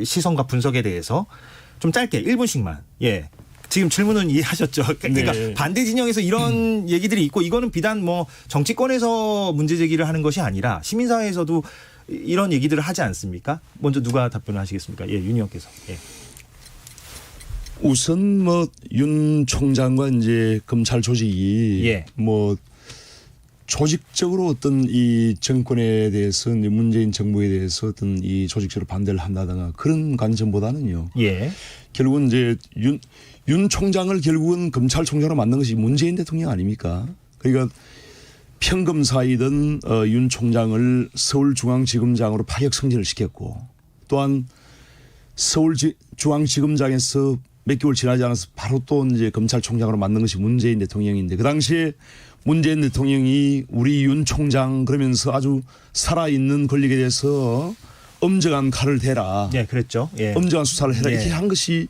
시선과 분석에 대해서 좀 짧게 1분씩만 지금 질문은 이해하셨죠? 그러니까 네. 반대 진영에서 이런 얘기들이 있고 이거는 비단 뭐 정치권에서 문제 제기를 하는 것이 아니라 시민사회에서도 이런 얘기들을 하지 않습니까? 먼저 누가 답변을 하시겠습니까? 예, 윤 의원께서. 예. 우선 뭐 윤 총장과 이제 검찰 조직이 예. 뭐 조직적으로 어떤 이 정권에 대해서 이제 문재인 정부에 대해서 어떤 이 조직적으로 반대를 한다든가 그런 관점보다는요. 예. 결국은 이제 윤 총장을 결국은 검찰총장으로 만든 것이 문재인 대통령 아닙니까? 그러니까 평검사이던 윤 총장을 서울중앙지검장으로 파격 승진을 시켰고 또한 서울중앙지검장에서 몇 개월 지나지 않아서 바로 또 이제 검찰총장으로 만든 것이 문재인 대통령인데 그 당시에 문재인 대통령이 우리 윤 총장 그러면서 아주 살아있는 권력에 대해서 엄정한 칼을 대라. 예, 그랬죠. 예. 엄정한 수사를 해라. 예. 이렇게 한 것이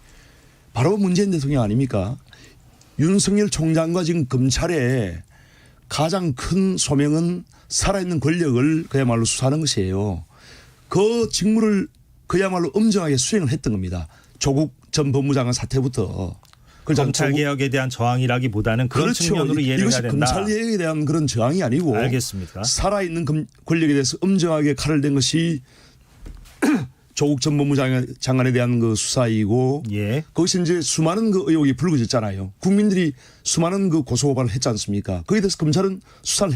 바로 문재인 대통령 아닙니까? 윤석열 총장과 지금 검찰의 가장 큰 소명은 살아있는 권력을 그야말로 수사하는 것이에요. 그 직무를 그야말로 엄정하게 수행을 했던 겁니다. 조국 전 법무장관 사태부터. 검찰 개혁에 대한 저항이라기보다는 그런 그렇죠. 측면으로 이해를 이것이 해야 된다. 검찰 개혁에 대한 그런 저항이 아니고 알겠습니다. 살아있는 권력에 대해서 엄정하게 칼을 댄 것이 조국 전 법무장관에 대한 그 수사이고 예. 거기서 이제 수많은 그 의혹이 불거졌잖아요. 국민들이 수많은 그 고소고발을 했지 않습니까? 거기에 대해서 검찰은 수사를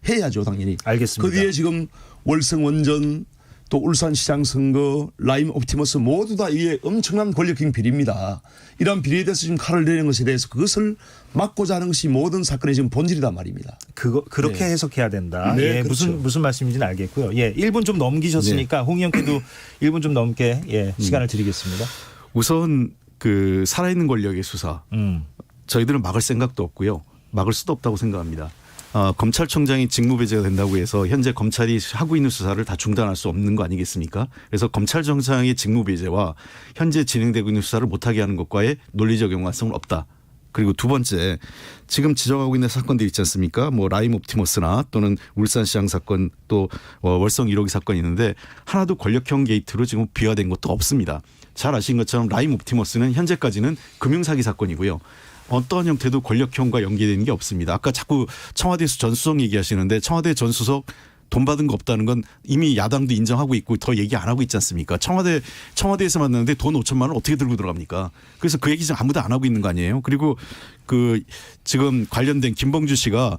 해야죠, 당연히. 알겠습니다. 그 뒤에 지금 월성 원전 또 울산시장 선거, 라임 옵티머스 모두 다 이게 엄청난 권력형 비리입니다. 이러한 비리에 대해서 지금 칼을 내리는 것에 대해서 그것을 막고자 하는 것이 모든 사건의 지금 본질이란 말입니다. 그렇게 네. 해석해야 된다. 네, 예, 그렇죠. 무슨 말씀인지는 알겠고요. 예, 1분 좀 넘기셨으니까 홍 의원께도 1분 좀 넘게 예, 시간을 드리겠습니다. 우선 그 살아있는 권력의 수사 저희들은 막을 생각도 없고요. 막을 수도 없다고 생각합니다. 검찰총장이 직무배제가 된다고 해서 현재 검찰이 하고 있는 수사를 다 중단할 수 없는 거 아니겠습니까? 그래서 검찰총장의 직무배제와 현재 진행되고 있는 수사를 못하게 하는 것과의 논리적 연관성은 없다. 그리고 두 번째, 지금 지적하고 있는 사건들 있지 않습니까? 뭐 라임 옵티머스나 또는 울산시장 사건 또 월성 1호기 사건이 있는데 하나도 권력형 게이트로 지금 비화된 것도 없습니다. 잘 아신 것처럼 라임 옵티머스는 현재까지는 금융사기 사건이고요. 어떤 형태도 권력형과 연계되는 게 없습니다. 아까 자꾸 청와대에서 전수석 얘기하시는데 청와대 전수석 돈 받은 거 없다는 건 이미 야당도 인정하고 있고 더 얘기 안 하고 있지 않습니까? 청와대에서 만났는데 돈 5천만 원 어떻게 들고 들어갑니까? 그래서 그 얘기 지금 아무도 안 하고 있는 거 아니에요? 그리고 그 지금 관련된 김봉주 씨가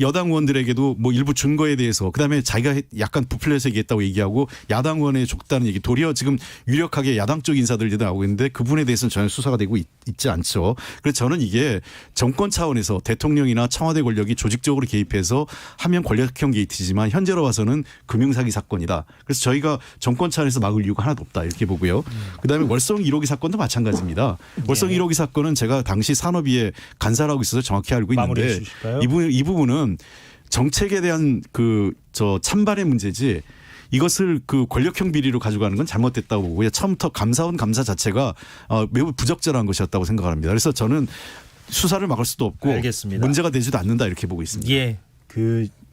여당 의원들에게도 뭐 일부 증거에 대해서 그다음에 자기가 약간 부풀려서 얘기했다고 얘기하고 야당 의원에 줬다는 얘기 도리어 지금 유력하게 야당 쪽 인사들도 나오고 있는데 그분에 대해서는 전혀 수사가 되고 있지 않죠. 그래서 저는 이게 정권 차원에서 대통령이나 청와대 권력이 조직적으로 개입해서 하면 권력형 게이트지만 현재로 와서는 금융사기 사건이다. 그래서 저희가 정권 차원에서 막을 이유가 하나도 없다 이렇게 보고요. 그다음에 월성 1호기 사건도 마찬가지입니다. 월성 1호기 사건은 제가 당시 산업위에 간사라고 있어서 정확히 알고 있는데 이 부분은 정책에 대한 찬반의 문제지 이것을 그 권력형 비리로 가져가는 건 잘못됐다고 보고요. 처음부터 감사원 감사 자체가 매우 부적절한 것이었다고 생각합니다. 그래서 저는 수사를 막을 수도 없고 알겠습니다. 문제가 되지도 않는다 이렇게 보고 있습니다. 예,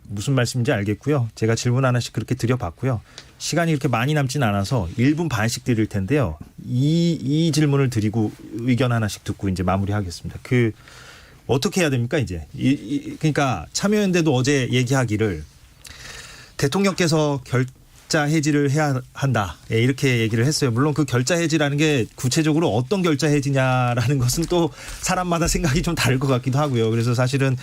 무슨 말씀인지 알겠고요. 제가 질문 하나씩 그렇게 드려봤고요. 시간이 이렇게 많이 남진 않아서 1분 반씩 드릴 텐데요. 이 질문을 드리고 의견 하나씩 듣고 이제 마무리하겠습니다. 어떻게 해야 됩니까 이제? 그러니까 참여연대도 어제 얘기하기를 대통령께서 결자 해지를 해야 한다. 예, 이렇게 얘기를 했어요. 물론 그 결자 해지라는 게 구체적으로 어떤 결자 해지냐라는 것은 또 사람마다 생각이 좀 다를 것 같기도 하고요. 그래서 사실은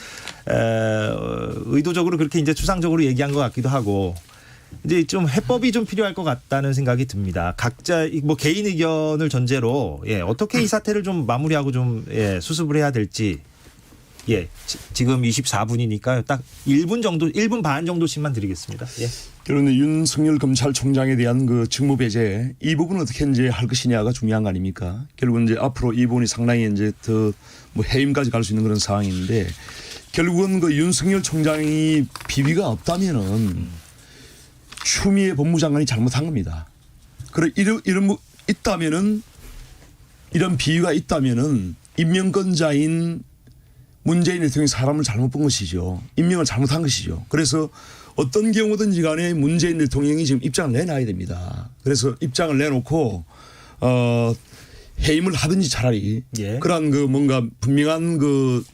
의도적으로 그렇게 이제 추상적으로 얘기한 것 같기도 하고 이제 좀 해법이 좀 필요할 것 같다는 생각이 듭니다. 각자 뭐 개인 의견을 전제로 어떻게 이 사태를 좀 마무리하고 좀 수습을 해야 될지. 예, 지금 24분이니까요. 딱 1분 정도, 1분 반 정도씩만 드리겠습니다. 예. 그런데 윤석열 검찰총장에 대한 그 직무 배제 이 부분을 어떻게 이제 할 것이냐가 중요한 거 아닙니까? 결국은 이제 앞으로 이 부분이 상당히 이제 더 뭐 해임까지 갈 수 있는 그런 상황인데 결국은 그 윤석열 총장이 비위가 없다면은 추미애 법무장관이 잘못한 겁니다. 그래 이런 있다면은 이런 비위가 있다면은 임명권자인 문재인 대통령이 사람을 잘못 본 것이죠. 임명을 잘못한 것이죠. 그래서 어떤 경우든지 간에 문재인 대통령이 지금 입장을 내놔야 됩니다. 그래서 입장을 내놓고 해임을 하든지 차라리 그러한 그 뭔가 분명한 그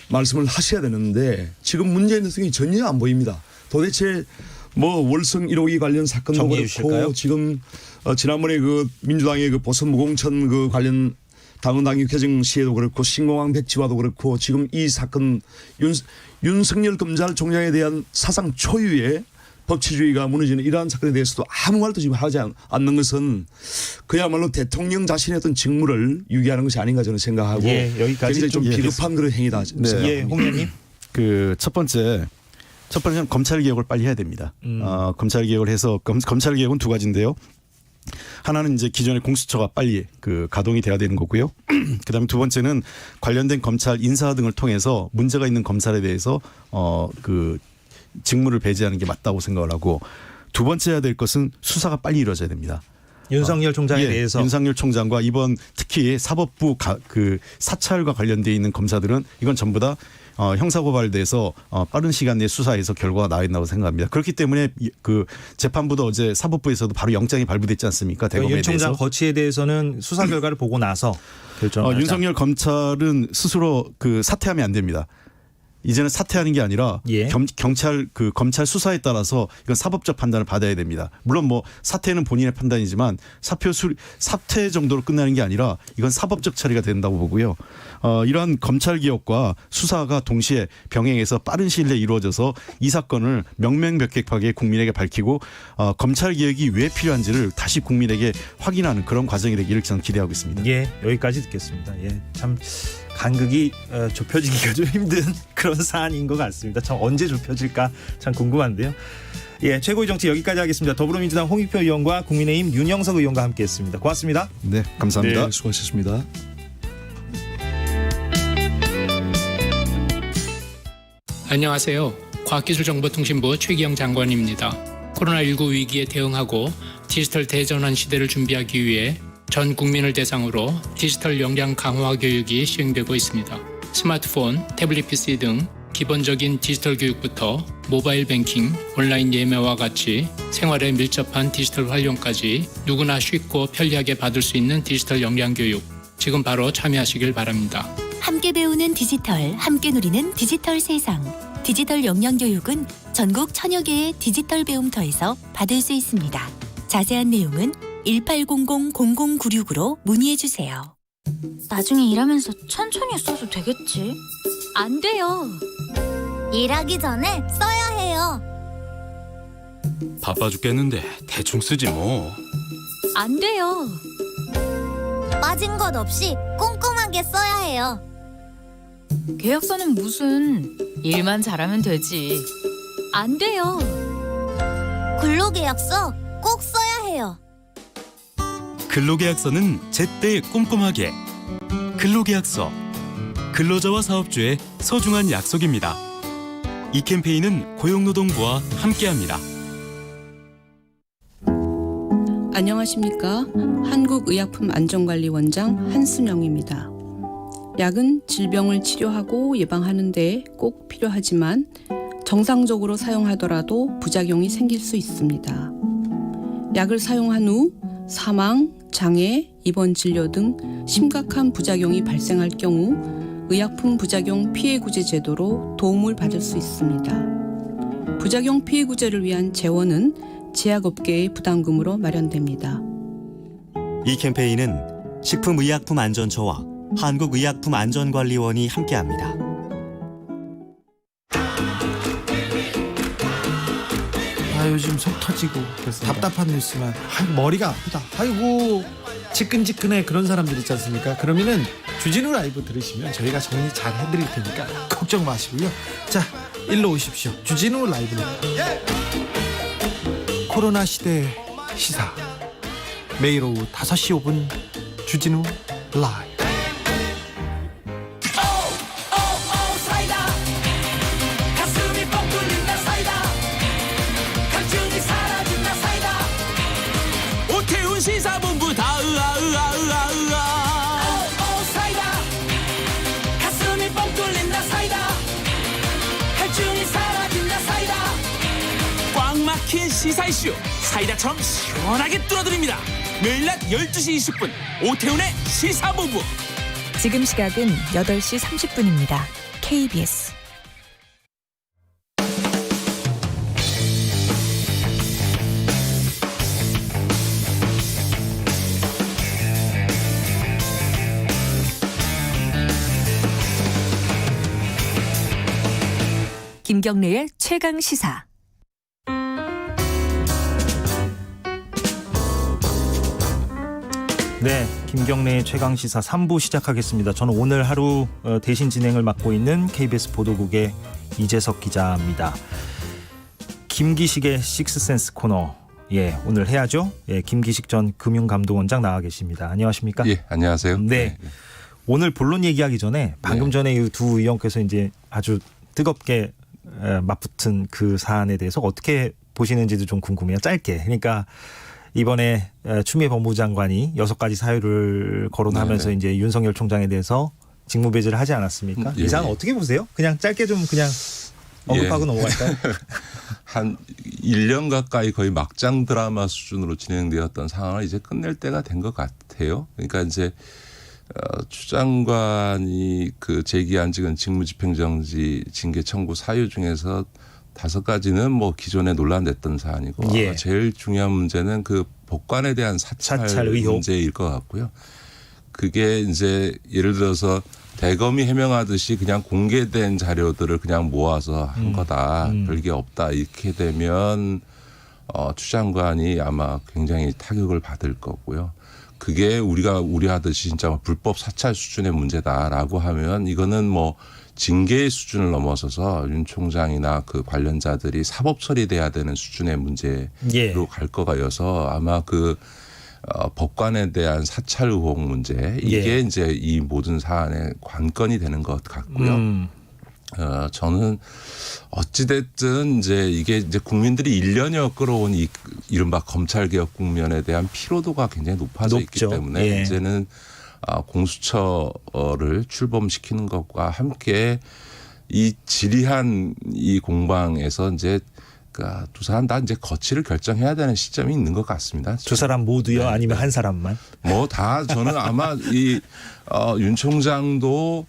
말씀을 하셔야 되는데 지금 문재인 대통령이 전혀 안 보입니다. 도대체 뭐 월성 1호기 관련 사건도 그렇고 주실까요? 지금 지난번에 그 민주당의 그 보선 무공천 그 관련 당헌당규 개정 시에도 그렇고 신공항 백지화도 그렇고 지금 이 사건 윤석열 검찰총장에 대한 사상 초유의 법치주의가 무너지는 이러한 사건에 대해서도 아무 말도 지금 하지 않는 것은 그야말로 대통령 자신의 어떤 직무를 유기하는 것이 아닌가 저는 생각하고 여기까지 굉장히 좀 비겁한 그런 행위다. 홍 의원님. 그 첫 번째는 검찰 개혁을 빨리 해야 됩니다. 검찰 개혁을 해서 검찰 개혁은 두 가지인데요. 하나는 이제 기존의 공수처가 빨리 그 가동이 돼야 되는 거고요. 그다음에 두 번째는 관련된 검찰 인사 등을 통해서 문제가 있는 검찰에 대해서 그 직무를 배제하는 게 맞다고 생각을 하고 두 번째 해야 될 것은 수사가 빨리 이루어져야 됩니다. 윤석열 총장에 대해서 윤석열 총장과 이번 특히 사법부 그 사찰과 관련돼 있는 검사들은 이건 전부 다 형사고발돼서 빠른 시간 내에 수사해서 결과가 나야 된다고 생각합니다. 그렇기 때문에 그 재판부도 어제 사법부에서도 바로 영장이 발부됐지 않습니까? 대검에 윤 총장 대해서. 거취에 대해서는 수사 결과를 보고 나서 결정하자. 윤석열 검찰은 스스로 그 사퇴하면 안 됩니다. 이제는 사퇴하는 게 아니라 경찰 그 검찰 수사에 따라서 이건 사법적 판단을 받아야 됩니다. 물론 뭐 사퇴는 본인의 판단이지만 사퇴 정도로 끝나는 게 아니라 이건 사법적 처리가 된다고 보고요. 이러한 검찰 개혁과 수사가 동시에 병행해서 빠른 시일 내에 이루어져서 이 사건을 명명백백하게 국민에게 밝히고 검찰 개혁이 왜 필요한지를 다시 국민에게 확인하는 그런 과정이 되기를 저는 기대하고 있습니다. 예, 여기까지 듣겠습니다. 예, 참 간극이 좁혀지기가 좀 힘든 그런 사안인 것 같습니다. 참 언제 좁혀질까 참 궁금한데요. 예, 최고의 정치 여기까지 하겠습니다. 더불어민주당 홍익표 의원과 국민의힘 윤영석 의원과 함께했습니다. 고맙습니다. 네, 감사합니다. 네, 수고하셨습니다. 안녕하세요. 과학기술정보통신부 최기영 장관입니다. 코로나19 위기에 대응하고 디지털 대전환 시대를 준비하기 위해 전 국민을 대상으로 디지털 역량 강화 교육이 시행되고 있습니다. 스마트폰, 태블릿 PC 등 기본적인 디지털 교육부터 모바일 뱅킹, 온라인 예매와 같이 생활에 밀접한 디지털 활용까지 누구나 쉽고 편리하게 받을 수 있는 디지털 역량 교육. 지금 바로 참여하시길 바랍니다. 함께 배우는 디지털, 함께 누리는 디지털 세상. 디지털 역량 교육은 전국 1000여 개의 디지털 배움터에서 받을 수 있습니다. 자세한 내용은 1800-0096으로 문의해주세요. 나중에 일하면서 천천히 써도 되겠지? 안 돼요. 일하기 전에 써야 해요. 바빠 죽겠는데 대충 쓰지 뭐. 안 돼요. 빠진 것 없이 꼼꼼하게 써야 해요. 계약서는 무슨 일만 잘하면 되지. 안 돼요. 근로계약서 꼭 써야 해요. 근로계약서는 제때 꼼꼼하게. 근로계약서. 근로자와 사업주의 소중한 약속입니다. 이 캠페인은 고용노동부와 함께합니다. 안녕하십니까. 한국의약품안전관리원장 한순영입니다. 약은 질병을 치료하고 예방하는 데 꼭 필요하지만 정상적으로 사용하더라도 부작용이 생길 수 있습니다. 약을 사용한 후 사망, 장애, 입원 진료 등 심각한 부작용이 발생할 경우 의약품 부작용 피해구제 제도로 도움을 받을 수 있습니다. 부작용 피해구제를 위한 재원은 제약업계의 부담금으로 마련됩니다. 이 캠페인은 식품의약품안전처와 한국의약품안전관리원이 함께합니다. 요즘 속 터지고 답답한 뉴스만 머리가 아프다. 아이고 지끈지끈해 그런 사람들 있지 않습니까? 그러면은 주진우 라이브 들으시면 저희가 정리 잘 해드릴 테니까 걱정 마시고요. 자, 일로 오십시오. 주진우 라이브로 코로나 시대 시사 매일 오후 5시 5분 주진우 라이브. 시사본부 다 사이다 가슴이 뻥 뚫린다 사이다 할증이 사라진다 사이다 꽉 막힌 시사 이슈 사이다처럼 시원하게 뚫어드립니다. 매일 낮 12시 20분 오태훈의 시사본부. 지금 시각은 8시 30분입니다. KBS 김경래의 최강 시사. 네, 김경래의 최강시사 3부 시작하겠습니다. 저는 오늘 하루 대신 진행을 맡고 있는 KBS 보도국의 이재석 기자입니다. 김기식의 식스센스 코너, 오늘 해야죠. 김기식 전 금융감독원장 나와 계십니다. 안녕하십니까? 예, 안녕하세요. 네, 오늘 본론 얘기하기 전에 방금 전에 이 두 의원께서 이제 아주 뜨겁게 맞붙은 그 사안에 대해서 어떻게 보시는지도 좀 궁금해요. 짧게. 그러니까 이번에 추미애 법무부 장관이 6가지 사유를 거론하면서 이제 윤석열 총장에 대해서 직무배제를 하지 않았습니까? 이 사안 어떻게 보세요? 그냥 짧게 좀 그냥 언급하고 넘어갈까요? 한 1년 가까이 거의 막장 드라마 수준으로 진행되었던 상황을 이제 끝낼 때가 된 것 같아요. 그러니까 이제 추 장관이 그 제기한 지금 직무집행정지 징계 청구 사유 중에서 5가지는 뭐 기존에 논란됐던 사안이고 제일 중요한 문제는 그 법관에 대한 사찰 의혹 문제일 것 같고요. 그게 이제 예를 들어서 대검이 해명하듯이 그냥 공개된 자료들을 그냥 모아서 한 거다. 별게 없다. 이렇게 되면 추 장관이 아마 굉장히 타격을 받을 거고요. 그게 우리가 우려하듯이 진짜 불법 사찰 수준의 문제다라고 하면 이거는 뭐 징계의 수준을 넘어서서 윤 총장이나 그 관련자들이 사법 처리돼야 되는 수준의 문제로 갈 거가여서 아마 그 법관에 대한 사찰 의혹 문제 이게 이제 이 모든 사안의 관건이 되는 것 같고요. 저는 어찌됐든 이제 이게 이제 국민들이 1년여 끌어온 이 이른바 검찰개혁 국면에 대한 피로도가 굉장히 높아져 있기 때문에 이제는 공수처를 출범시키는 것과 함께 이 지리한 이 공방에서 이제 두 사람 다 이제 거취를 결정해야 되는 시점이 있는 것 같습니다. 두 사람 모두요? 아니면 한 사람만? 뭐 다 저는 아마 이 윤 총장도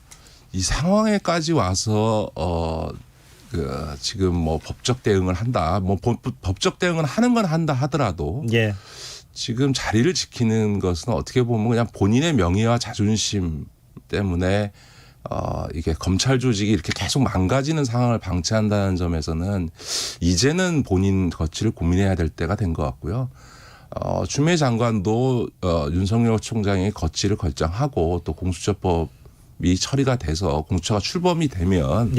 이 상황에까지 와서 지금 뭐 법적 대응을 한다. 뭐 법적 대응을 하는 건 한다 하더라도 지금 자리를 지키는 것은 어떻게 보면 그냥 본인의 명예와 자존심 때문에 이게 검찰 조직이 이렇게 계속 망가지는 상황을 방치한다는 점에서는 이제는 본인 거취를 고민해야 될 때가 된 것 같고요. 추미애 장관도 윤석열 총장이 거취를 결정하고 또 공수처법이 처리가 돼서 공수처가 출범이 되면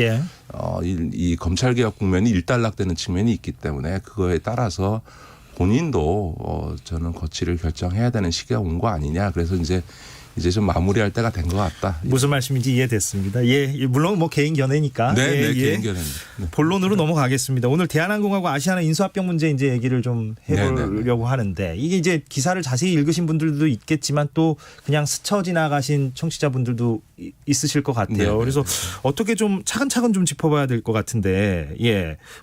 이 검찰개혁 국면이 일단락되는 측면이 있기 때문에 그거에 따라서 본인도 저는 거취를 결정해야 되는 시기가 온 거 아니냐. 그래서 이제 좀 마무리할 때가 된 것 같다. 무슨 말씀인지 이해됐습니다. 물론 뭐 개인 견해니까. 개인 견해. 본론으로 넘어가겠습니다. 오늘 대한항공하고 아시아나 인수합병 문제 이제 얘기를 좀 해보려고 하는데 이게 이제 기사를 자세히 읽으신 분들도 있겠지만 또 그냥 스쳐 지나가신 청취자분들도 있으실 것 같아요. 그래서 어떻게 좀 차근차근 좀 짚어봐야 될 것 같은데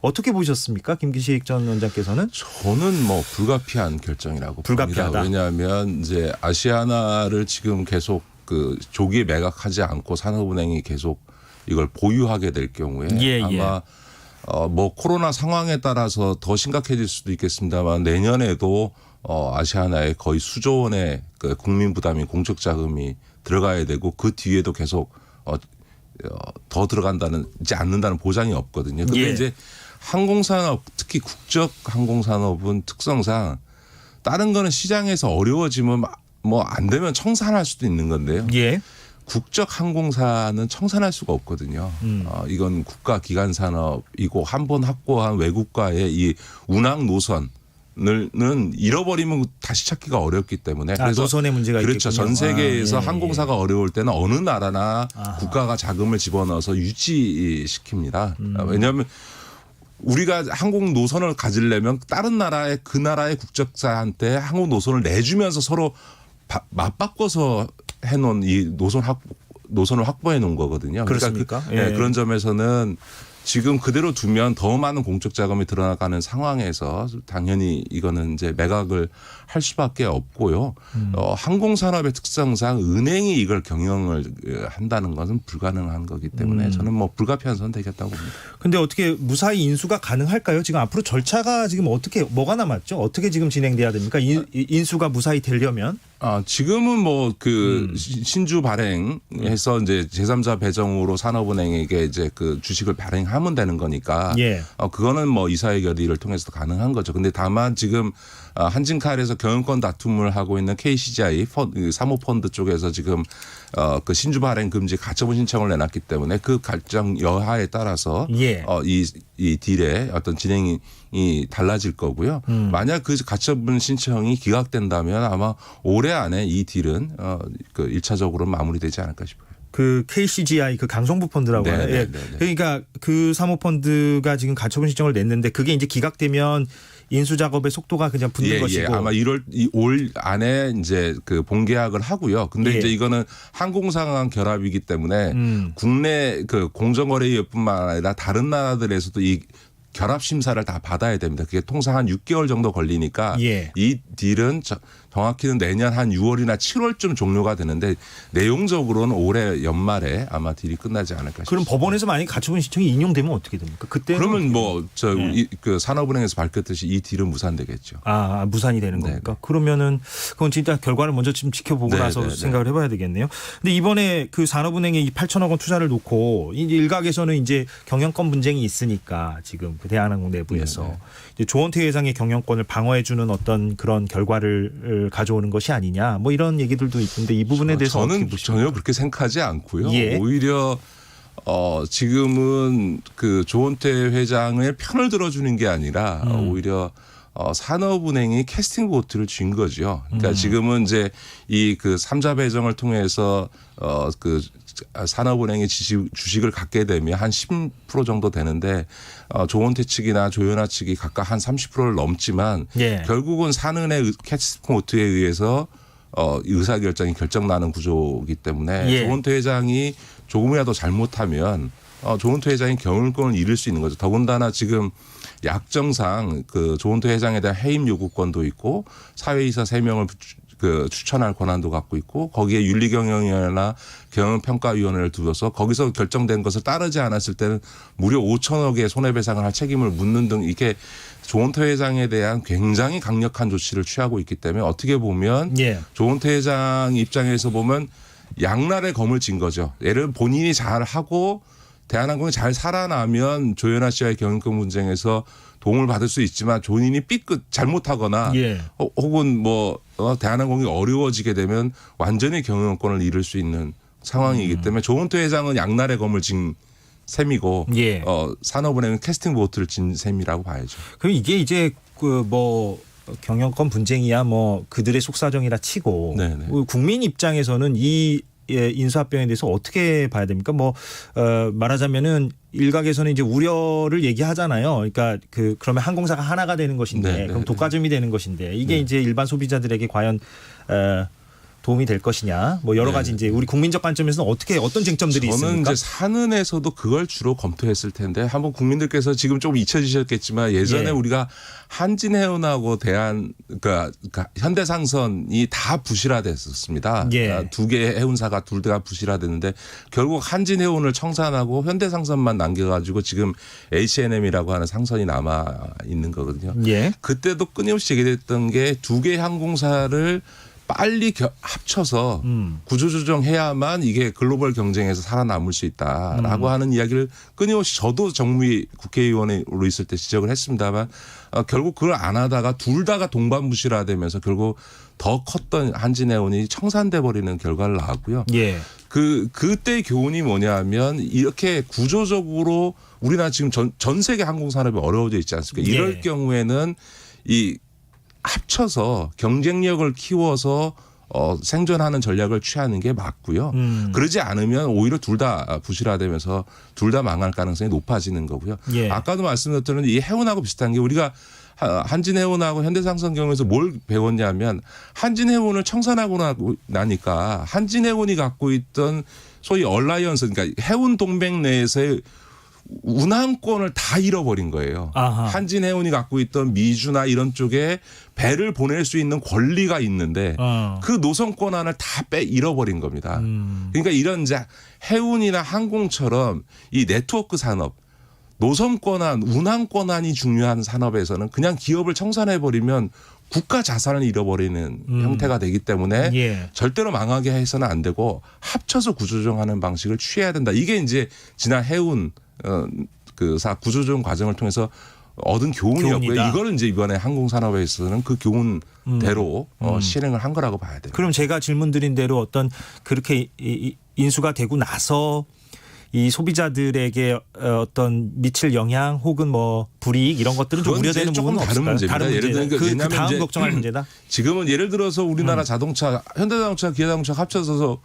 어떻게 보셨습니까, 김기식 전 원장께서는? 저는 뭐 불가피한 결정이라고 봅니다. 왜냐하면 이제 아시아나를 지금 계속 그 조기에 매각하지 않고 산업은행이 계속 이걸 보유하게 될 경우에 아마 뭐 코로나 상황에 따라서 더 심각해질 수도 있겠습니다만 내년에도 아시아나에 거의 수조 원의 그 국민 부담이 공적 자금이 들어가야 되고 그 뒤에도 계속 더 들어간다지 않는다는 보장이 없거든요. 근데 이제 항공산업 특히 국적 항공산업은 특성상 다른 거는 시장에서 어려워지면 뭐 안 되면 청산할 수도 있는 건데요. 국적 항공사는 청산할 수가 없거든요. 이건 국가 기관 산업이고 한 번 확보한 외국과의 이 운항 노선은 잃어버리면 다시 찾기가 어렵기 때문에 그래서 노선의 문제가 그렇죠. 있겠군요. 전 세계에서 항공사가 어려울 때는 어느 나라나 국가가 자금을 집어넣어서 유지시킵니다. 왜냐하면 우리가 항공 노선을 가지려면 다른 나라의 그 나라의 국적자한테 항공 노선을 내주면서 서로 맞바꿔서 해놓은 이 노선을 확보해 놓은 거거든요. 그렇습니까? 그러니까 그런 점에서는 지금 그대로 두면 더 많은 공적 자금이 들어가는 상황에서 당연히 이거는 이제 매각을 할 수밖에 없고요. 항공산업의 특성상 은행이 이걸 경영을 한다는 것은 불가능한 거기 때문에 저는 뭐 불가피한 선택이었다고 봅니다. 근데 어떻게 무사히 인수가 가능할까요? 지금 앞으로 절차가 지금 어떻게 뭐가 남았죠? 어떻게 지금 진행돼야 됩니까? 인수가 무사히 되려면? 지금은 뭐 그 신주 발행해서 이제 제3자 배정으로 산업은행에게 이제 그 주식을 발행하면 되는 거니까 예. 그거는 뭐 이사회 결의를 통해서 가능한 거죠. 근데 다만 지금 한진칼에서 경영권 다툼을 하고 있는 KCGI 사모펀드 쪽에서 지금 그 신주 발행 금지 가처분 신청을 내놨기 때문에 그 결정 여하에 따라서 예. 이 딜의 어떤 진행이 달라질 거고요. 만약 그 가처분 신청이 기각된다면 아마 올해 안에 이 딜은 그 1차적으로 마무리되지 않을까 싶어요. 그 KCGI 그 강성부 펀드라고 하네요. 예. 그러니까 그 사모펀드가 지금 가처분 신청을 냈는데 그게 이제 기각되면 인수 작업의 속도가 그냥 붙는 것이고 아마 올 안에 이제 그 본계약을 하고요. 근데 이제 이거는 항공상항 결합이기 때문에 국내 그 공정거래위원회뿐만 아니라 다른 나라들에서도 이 결합 심사를 다 받아야 됩니다. 그게 통상 한 6개월 정도 걸리니까 이 딜은 정확히는 내년 한 6월이나 7월쯤 종료가 되는데 내용적으로는 올해 연말에 아마 딜이 끝나지 않을까 싶습니다. 그럼 법원에서 만약 가처분 신청이 인용되면 어떻게 됩니까? 그때 그러면 뭐 그 산업은행에서 밝혔듯이 이 딜은 무산되겠죠. 무산이 되는 겁니까? 그러면은 그건 진짜 결과를 먼저 좀 지켜보고 나서 생각을 해봐야 되겠네요. 근데 이번에 그 산업은행에 이 8천억 원 투자를 놓고 이제 일각에서는 이제 경영권 분쟁이 있으니까 지금 그 대한항공 내부에서 이제 조원태 회장의 경영권을 방어해주는 어떤 그런 결과를 가져오는 것이 아니냐 뭐 이런 얘기들도 있는데 이 부분에 대해서 저는 전혀 그렇게 생각하지 않고요. 오히려 지금은 그 조원태 회장의 편을 들어주는 게 아니라 오히려 산업은행이 캐스팅 보트를 쥔 거죠. 그러니까 지금은 이제 이 그 3자 배정을 통해서 그 산업은행의 주식을 갖게 되면 한 10% 정도 되는데 조원태 측이나 조현아 측이 각각 한 30%를 넘지만 결국은 산은의 캐스팅 보트에 의해서 의사결정이 결정나는 구조이기 때문에 조원태 회장이 조금이라도 잘못하면 조원태 회장이 경영권을 잃을 수 있는 거죠. 더군다나 지금 약정상 그 조원태 회장에 대한 해임 요구권도 있고 사회이사 3명을 그 추천할 권한도 갖고 있고 거기에 윤리경영위원회나 경영평가위원회를 두어서 거기서 결정된 것을 따르지 않았을 때는 무려 5천억의 손해배상을 할 책임을 묻는 등 이게 조원태 회장에 대한 굉장히 강력한 조치를 취하고 있기 때문에 어떻게 보면 조원태 회장 입장에서 보면 양날의 검을 진 거죠. 예를 들면 본인이 잘하고 대한항공이 잘 살아나면 조현아 씨와의 경영권 분쟁에서 도움을 받을 수 있지만 본인이 삐끗 잘못하거나 혹은 뭐 대한항공이 어려워지게 되면 완전히 경영권을 잃을 수 있는 상황이기 때문에 조원태 회장은 양날의 검을 진 셈이고 산업은행은 캐스팅 보트를 진 셈이라고 봐야죠. 그럼 이게 이제 그 뭐 경영권 분쟁이야 뭐 그들의 속사정이라 치고 국민 입장에서는 이 인수합병에 대해서 어떻게 봐야 됩니까? 뭐 말하자면은 일각에서는 이제 우려를 얘기하잖아요. 그러니까 그러면 항공사가 하나가 되는 것인데 그럼 독과점이 되는 것인데 이게 이제 일반 소비자들에게 과연 도움이 될 것이냐. 뭐 여러 가지 이제 우리 국민적 관점에서는 어떤 쟁점들이 있습니까? 저는 이제 산은에서도 그걸 주로 검토했을 텐데 한번 국민들께서 지금 좀 잊혀지셨겠지만 예전에 우리가 한진해운하고 그러니까 현대상선이 다 부실화됐었습니다. 그러니까 두 개의 해운사가 둘 다 부실화됐는데 결국 한진해운을 청산하고 현대상선만 남겨가지고 지금 H&M이라고 하는 상선이 남아 있는 거거든요. 그때도 끊임없이 얘기됐던 게 두 개의 항공사를 빨리 합쳐서 구조조정해야만 이게 글로벌 경쟁에서 살아남을 수 있다라고 하는 이야기를 끊임없이 저도 정무위 국회의원으로 있을 때 지적을 했습니다만 결국 그걸 안 하다가 둘 다가 동반무실화되면서 결국 더 컸던 한진해운이 청산돼 버리는 결과를 낳았고요. 그때의 교훈이 뭐냐면 이렇게 구조적으로 우리나라 지금 전 세계 항공산업이 어려워져 있지 않습니까? 이럴 경우에는 이 합쳐서 경쟁력을 키워서 생존하는 전략을 취하는 게 맞고요. 그러지 않으면 오히려 둘 다 부실화되면서 둘 다 망할 가능성이 높아지는 거고요. 아까도 말씀드렸던 이 해운하고 비슷한 게 우리가 한진해운하고 현대상선 경우에서 뭘 배웠냐면 한진해운을 청산하고 나니까 한진해운이 갖고 있던 소위 얼라이언스 그러니까 해운 동맹 내에서의 운항권을 다 잃어버린 거예요. 아하. 한진해운이 갖고 있던 미주나 이런 쪽에 배를 보낼 수 있는 권리가 있는데 그 노선 권한을 다 잃어버린 겁니다. 그러니까 이런 이제 해운이나 항공처럼 이 네트워크 산업, 노선 권한, 운항 권한이 중요한 산업에서는 그냥 기업을 청산해버리면 국가 자산을 잃어버리는 형태가 되기 때문에 예. 절대로 망하게 해서는 안 되고 합쳐서 구조조정하는 방식을 취해야 된다. 이게 이제 지난 해운 구조조정 과정을 통해서 얻은 교훈이었고요. 교훈이다. 이거를 이제 이번에 항공산업에 있어서는 그 교훈대로 실행을 한 거라고 봐야 돼요. 그럼 제가 질문드린 대로 어떤 그렇게 인수가 되고 나서 이 소비자들에게 어떤 미칠 영향 혹은 뭐 불이익 이런 것들은 좀 우려되는 부분은 다른 없을까요? 문제입니다. 다른 예를 문제. 들면 그 다음 걱정할 문제다. 지금은 예를 들어서 우리나라 자동차, 현대자동차, 기아자동차 합쳐서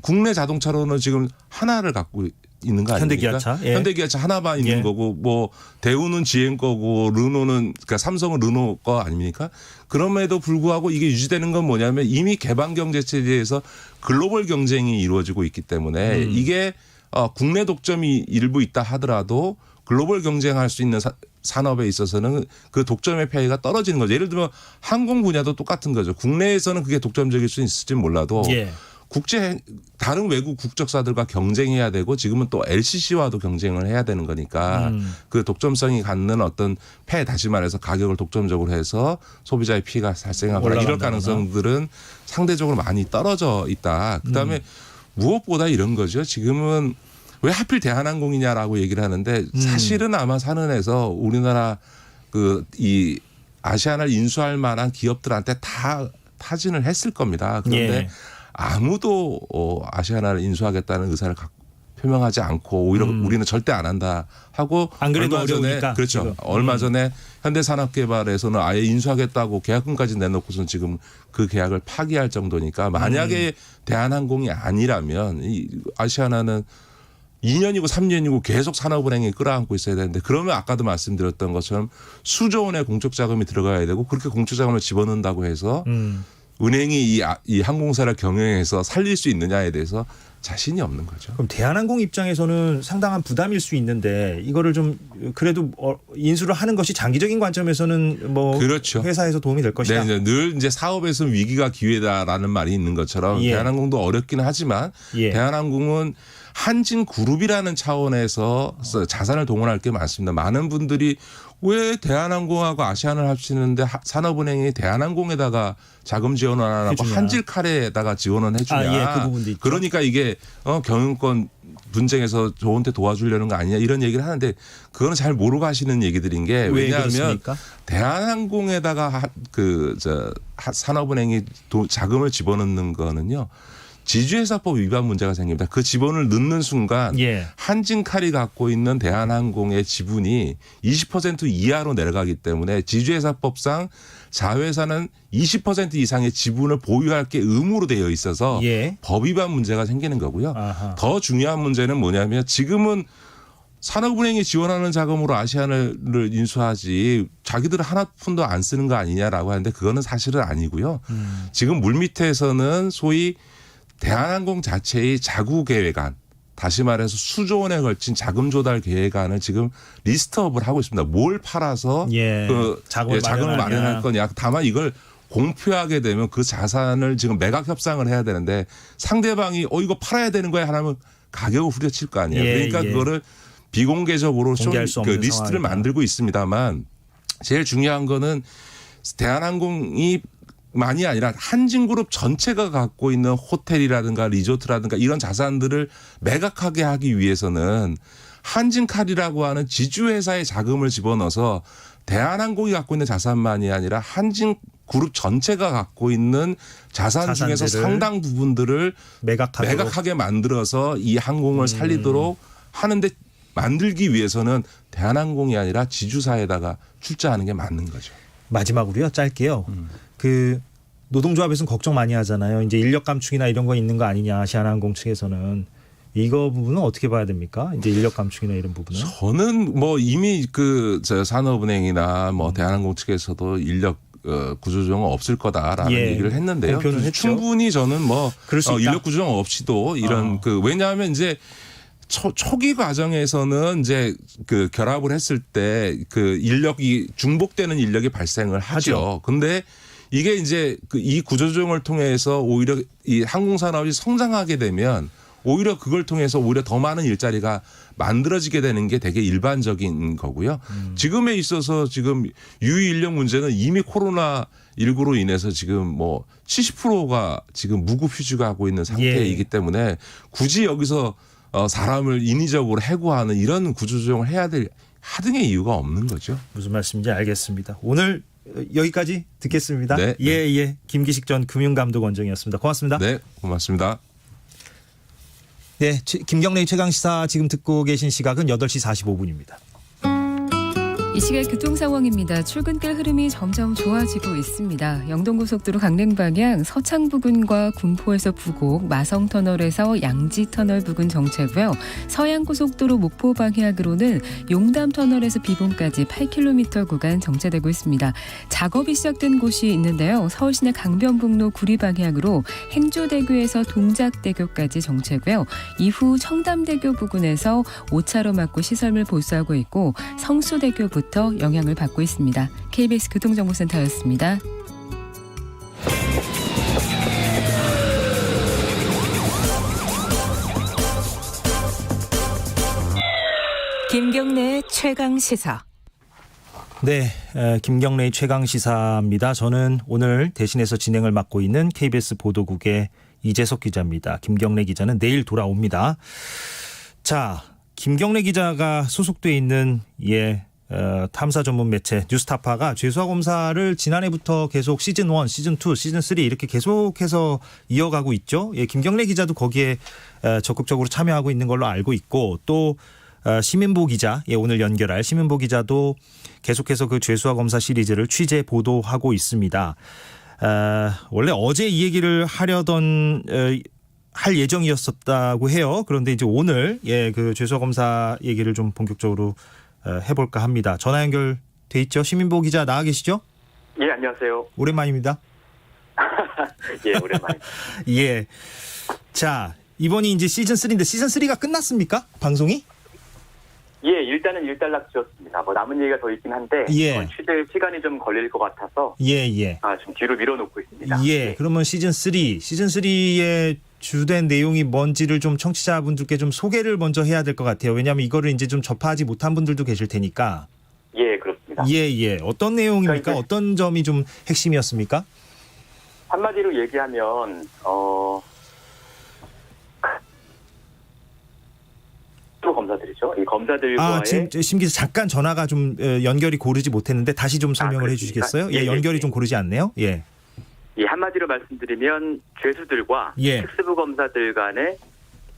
국내 자동차로는 지금 하나를 갖고 있는 거 아닙니까? 현대기아차. 예. 현대기아차 하나만 있는 예. 거고 뭐 대우는 GM 거고 르노는 그러니까 삼성은 르노 거 아닙니까? 그럼에도 불구하고 이게 유지되는 건 뭐냐면 이미 개방 경제 체제에서 글로벌 경쟁이 이루어지고 있기 때문에 이게 국내 독점이 일부 있다 하더라도 글로벌 경쟁할 수 있는 산업에 있어서는 그 독점의 폐해가 떨어지는 거죠. 예를 들면 항공 분야도 똑같은 거죠. 국내에서는 그게 독점적일 수 있을지 몰라도 예. 다른 외국 국적사들과 경쟁해야 되고 지금은 또 LCC와도 경쟁을 해야 되는 거니까 그 독점성이 갖는 어떤 폐해, 다시 말해서 가격을 독점적으로 해서 소비자의 피해가 발생하거나 이럴 가능성들은 상대적으로 많이 떨어져 있다. 그다음에 무엇보다 이런 거죠. 지금은 왜 하필 대한항공이냐라고 얘기를 하는데 사실은 아마 산은에서 우리나라 이 아시아나를 인수할 만한 기업들한테 다 타진을 했을 겁니다. 그런데 예. 아무도 아시아나를 인수하겠다는 의사를 표명하지 않고 오히려 우리는 절대 안 한다 하고 안 그래도 얼마 전에 어려우니까 그렇죠. 지금. 얼마 전에 현대산업개발에서는 아예 인수하겠다고 계약금까지 내놓고선 지금 그 계약을 파기할 정도니까 만약에 대한항공이 아니라면 이 아시아나는 2년이고 3년이고 계속 산업은행이 끌어안고 있어야 되는데 그러면 아까도 말씀드렸던 것처럼 수조 원의 공적 자금이 들어가야 되고 그렇게 공적 자금을 집어넣는다고 해서 은행이 이 항공사를 경영해서 살릴 수 있느냐에 대해서 자신이 없는 거죠. 그럼 대한항공 입장에서는 상당한 부담일 수 있는데 이거를 좀 그래도 인수를 하는 것이 장기적인 관점에서는 뭐 그렇죠. 회사에서 도움이 될 것이다. 네, 늘 이제 사업에서는 위기가 기회다라는 말이 있는 것처럼 예. 대한항공도 어렵기는 하지만 예. 대한항공은 한진그룹이라는 차원에서 자산을 동원할 게 많습니다. 많은 분들이 왜 대한항공하고 아시아나를 합치는데 산업은행이 대한항공에다가 자금 지원을 안 하고 한질칼에다가 지원을 해주냐. 예, 그 부분도 있죠. 그러니까 이게 경영권 분쟁에서 저한테 도와주려는 거 아니냐 이런 얘기를 하는데 그거는 잘 모르고 하시는 얘기들인 게 왜냐하면 그렇습니까? 대한항공에다가 산업은행이 자금을 집어넣는 거는요. 지주회사법 위반 문제가 생깁니다. 그 지분을 넣는 순간 예. 한진칼이 갖고 있는 대한항공의 지분이 20% 이하로 내려가기 때문에 지주회사법상 자회사는 20% 이상의 지분을 보유할 게 의무로 되어 있어서 예. 법 위반 문제가 생기는 거고요. 아하. 더 중요한 문제는 뭐냐면 지금은 산업은행이 지원하는 자금으로 아시아나를 인수하지 자기들은 하나 푼도 안 쓰는 거 아니냐라고 하는데 그거는 사실은 아니고요. 지금 물밑에서는 소위 대한항공 자체의 자구 계획안, 다시 말해서 수조 원에 걸친 자금 조달 계획안을 지금 리스트업을 하고 있습니다. 뭘 팔아서 예. 자금을 마련할 거냐. 다만 이걸 공표하게 되면 그 자산을 지금 매각 협상을 해야 되는데 상대방이 이거 팔아야 되는 거야 하면 가격을 후려칠 거 아니에요. 예. 그러니까 예. 그거를 비공개적으로 공개할 수 없는 리스트를 상황이다. 만들고 있습니다만 제일 중요한 거는 대한항공이 만이 아니라 한진그룹 전체가 갖고 있는 호텔이라든가 리조트라든가 이런 자산들을 매각하게 하기 위해서는 한진칼이라고 하는 지주회사의 자금을 집어넣어서 대한항공이 갖고 있는 자산만이 아니라 한진그룹 전체가 갖고 있는 자산 중에서 상당 부분들을 매각하게 만들어서 이 항공을 살리도록 하는데 만들기 위해서는 대한항공이 아니라 지주사에다가 출자하는 게 맞는 거죠. 마지막으로요. 짧게요. 그 노동조합에서는 걱정 많이 하잖아요. 이제 인력 감축이나 이런 거 있는 거 아니냐. 아시아나항공 측에서는 이거 부분은 어떻게 봐야 됩니까? 이제 인력 감축이나 이런 부분은? 저는 뭐 이미 산업은행이나 뭐 대한항공 측에서도 인력 구조조정은 없을 거다라는 얘기를 했는데요. 충분히 저는 뭐 인력 구조조정 없이도 이런 왜냐하면 이제 초기 과정에서는 이제 그 결합을 했을 때 그 인력이 중복되는 인력이 발생을 하죠. 근데 이게 이제 그 이 구조조정을 통해서 오히려 이 항공산업이 성장하게 되면 오히려 그걸 통해서 오히려 더 많은 일자리가 만들어지게 되는 게 되게 일반적인 거고요. 지금에 있어서 지금 유휴 인력 문제는 이미 코로나19로 인해서 지금 뭐 70%가 지금 무급 휴직을 하고 있는 상태이기 때문에 굳이 여기서 사람을 인위적으로 해고하는 이런 구조조정을 해야 될 하등의 이유가 없는 거죠. 무슨 말씀인지 알겠습니다. 오늘 여기까지 듣겠습니다. 네. 예. 김기식 전 금융감독원장이었습니다. 고맙습니다. 네, 고맙습니다. 네, 김경래의 최강시사 지금 듣고 계신 시각은 8시 45분입니다. 이 시각 교통 상황입니다. 출근길 흐름이 점점 좋아지고 있습니다. 영동고속도로 강릉 방향 서창 부근과 군포에서 부곡, 마성터널에서 양지터널 부근 정체고요. 서양고속도로 목포 방향으로는 용담터널에서 비봉까지 8km 구간 정체되고 있습니다. 작업이 시작된 곳이 있는데요. 서울시내 강변북로 구리 방향으로 행주대교에서 동작대교까지 정체고요. 이후 청담대교 부근에서 5차로 막고 시설물 보수하고 있고 성수대교부터 영향을 받고 있습니다. KBS 교통정보센터였습니다. 김경래의 최강시사. 네, 김경래의 최강시사입니다. 저는 오늘 대신해서 진행을 맡고 있는 KBS 보도국의 이재석 기자입니다. 김경래 기자는 내일 돌아옵니다. 자, 김경래 기자가 소속돼 있는 탐사 전문 매체 뉴스타파가 죄수화 검사를 지난해부터 계속 시즌 1, 시즌 2, 시즌 3 이렇게 계속해서 이어가고 있죠. 김경래 기자도 거기에 적극적으로 참여하고 있는 걸로 알고 있고 또 시민보 기자, 오늘 연결할 시민보 기자도 계속해서 그 죄수화 검사 시리즈를 취재 보도하고 있습니다. 원래 어제 이 얘기를 할 예정이었었다고 해요. 그런데 이제 오늘 그 죄수화 검사 얘기를 좀 본격적으로 해볼까 합니다. 전화 연결돼 있죠? 시민보 기자 나와 계시죠? 예, 안녕하세요. 오랜만입니다. 예, 오랜만입니다. 예. 자, 이번이 이제 시즌 3인데 시즌 3가 끝났습니까? 방송이? 예, 일단은 일단락 지었습니다. 뭐 남은 얘기가 더 있긴 한데 취재 시간이 좀 걸릴 것 같아서 좀 뒤로 밀어놓고 있습니다. 예. 그러면 시즌 3의 주된 내용이 뭔지를 좀 청취자분들께 좀 소개를 먼저 해야 될 것 같아요. 왜냐하면 이거를 이제 좀 접하지 못한 분들도 계실 테니까. 예, 그렇습니다. 예. 어떤 내용입니까? 어떤 점이 좀 핵심이었습니까? 한마디로 얘기하면 검사들이죠. 이 검사들과의 지금 심 기자 잠깐 전화가 좀 연결이 고르지 못했는데 다시 좀 설명을 해주시겠어요? 연결이 좀 고르지 않네요. 예, 한마디로 말씀드리면 죄수들과 특수부 검사들 간의